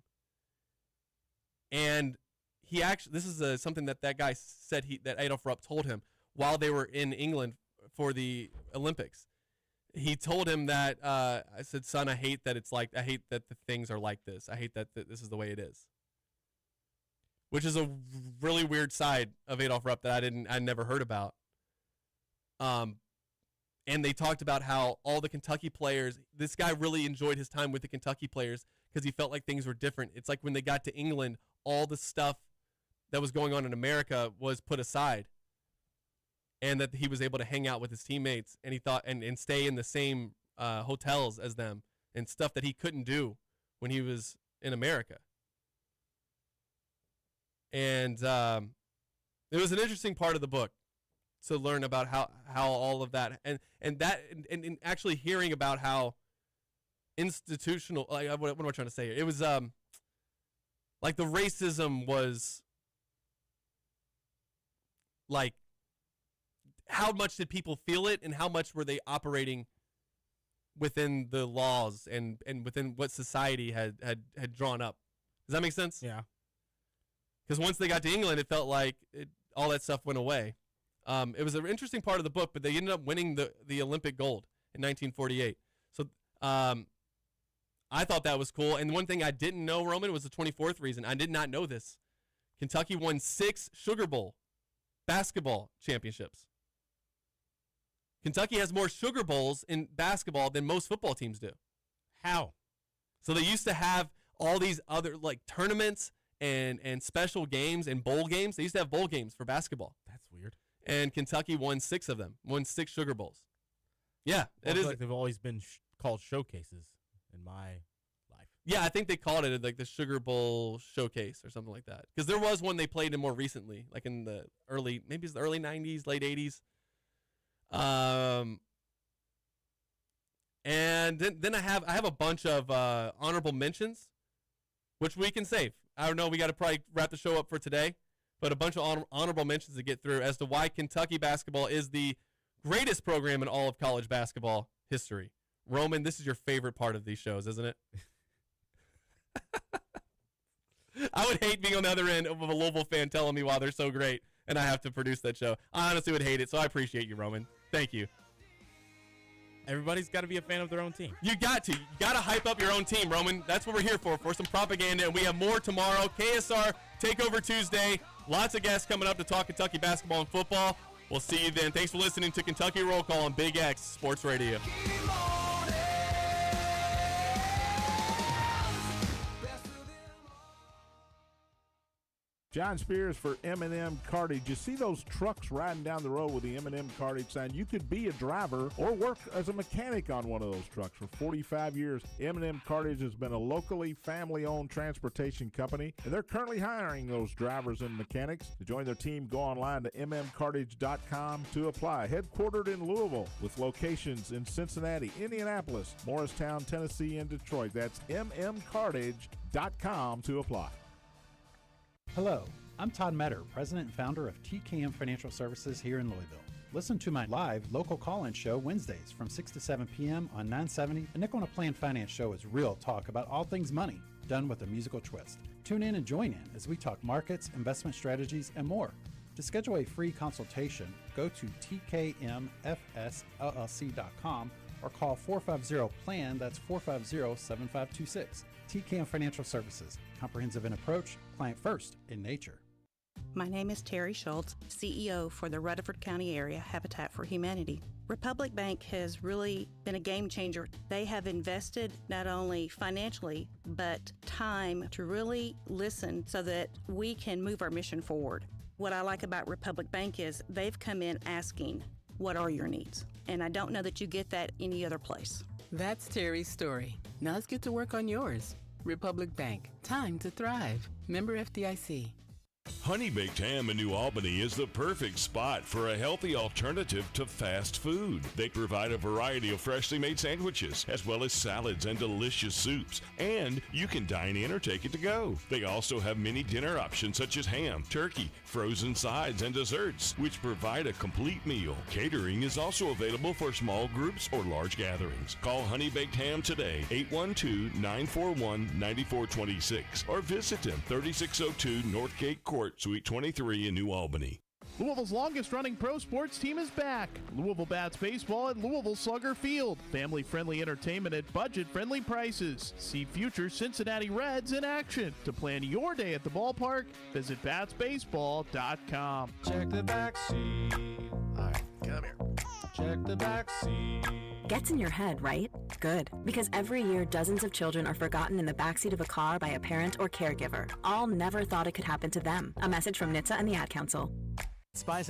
And he actually, this is something that guy said that Adolph Rupp told him while they were in England for the Olympics. He told him that, I said, son, I hate that the things are like this. I hate that this is the way it is. Which is a really weird side of Adolph Rupp that I never heard about. And they talked about how all the Kentucky players, this guy really enjoyed his time with the Kentucky players because he felt like things were different. It's like when they got to England, all the stuff that was going on in America was put aside. And that he was able to hang out with his teammates and he thought and stay in the same hotels as them and stuff that he couldn't do when he was in America. And it was an interesting part of the book to learn about how all of that and actually hearing about how institutional, like, what am I trying to say here? It was like the racism was like, how much did people feel it and how much were they operating within the laws and within what society had drawn up? Does that make sense? Yeah. Because once they got to England, it felt like all that stuff went away. It was an interesting part of the book, but they ended up winning the Olympic gold in 1948. So I thought that was cool. And one thing I didn't know, Roman, was the 24th reason. I did not know this. Kentucky won 6 Sugar Bowl basketball championships. Kentucky has more Sugar Bowls in basketball than most football teams do. How? So they used to have all these other like tournaments and special games and bowl games. They used to have bowl games for basketball. That's weird. And Kentucky won 6 of them. Won 6 Sugar Bowls. Yeah, it is. Like they've always been called showcases in my life. Yeah, I think they called it like the Sugar Bowl Showcase or something like that. Because there was one they played in more recently, like in the early 90s, late 80s. And then I have a bunch of honorable mentions, which we can save. I don't know. We got to probably wrap the show up for today, but a bunch of honorable mentions to get through as to why Kentucky basketball is the greatest program in all of college basketball history. Roman, this is your favorite part of these shows, isn't it? I would hate being on the other end of a Louisville fan telling me why they're so great, and I have to produce that show. I honestly would hate it, so I appreciate you, Roman. Thank you. Everybody's got to be a fan of their own team. You got to hype up your own team, Roman. That's what we're here for some propaganda, and we have more tomorrow. KSR Takeover Tuesday. Lots of guests coming up to talk Kentucky basketball and football. We'll see you then. Thanks for listening to Kentucky Roll Call on Big X Sports Radio. John Spears for M&M Cartage. You see those trucks riding down the road with the M&M Cartage sign? You could be a driver or work as a mechanic on one of those trucks. For 45 years, M&M Cartage has been a locally family-owned transportation company, and they're currently hiring those drivers and mechanics. To join their team, go online to mmcartage.com to apply. Headquartered in Louisville with locations in Cincinnati, Indianapolis, Morristown, Tennessee, and Detroit. That's mmcartage.com to apply. Hello, I'm Todd Metter, President and Founder of TKM Financial Services here in Louisville. Listen to my live local call-in show Wednesdays from 6 to 7 p.m. on 970. A Nickel and a Plan Finance Show is real talk about all things money, done with a musical twist. Tune in and join in as we talk markets, investment strategies, and more. To schedule a free consultation, go to tkmfsllc.com or call 450-PLAN, that's 450-7526. TKM Financial Services, comprehensive in approach, client first in nature. My name is Terry Schultz, CEO for the Rutherford County Area Habitat for Humanity. Republic Bank has really been a game changer. They have invested not only financially, but time to really listen so that we can move our mission forward. What I like about Republic Bank is they've come in asking, what are your needs? And I don't know that you get that any other place. That's Terry's story. Now let's get to work on yours. Republic Bank. Time to thrive. Member FDIC. Honey Baked Ham in New Albany is the perfect spot for a healthy alternative to fast food. They provide a variety of freshly made sandwiches, as well as salads and delicious soups. And you can dine in or take it to go. They also have many dinner options such as ham, turkey, frozen sides, and desserts, which provide a complete meal. Catering is also available for small groups or large gatherings. Call Honey Baked Ham today, 812-941-9426, or visit them, 3602 North Gate Court, Suite 23 in New Albany. Louisville's longest-running pro sports team is back. Louisville Bats Baseball at Louisville Slugger Field. Family-friendly entertainment at budget-friendly prices. See future Cincinnati Reds in action. To plan your day at the ballpark, visit batsbaseball.com. Check the back seat. All right, come here. Check the back seat. Gets in your head, right? Good. Because every year, dozens of children are forgotten in the backseat of a car by a parent or caregiver. All never thought it could happen to them. A message from NHTSA and the Ad Council. Spice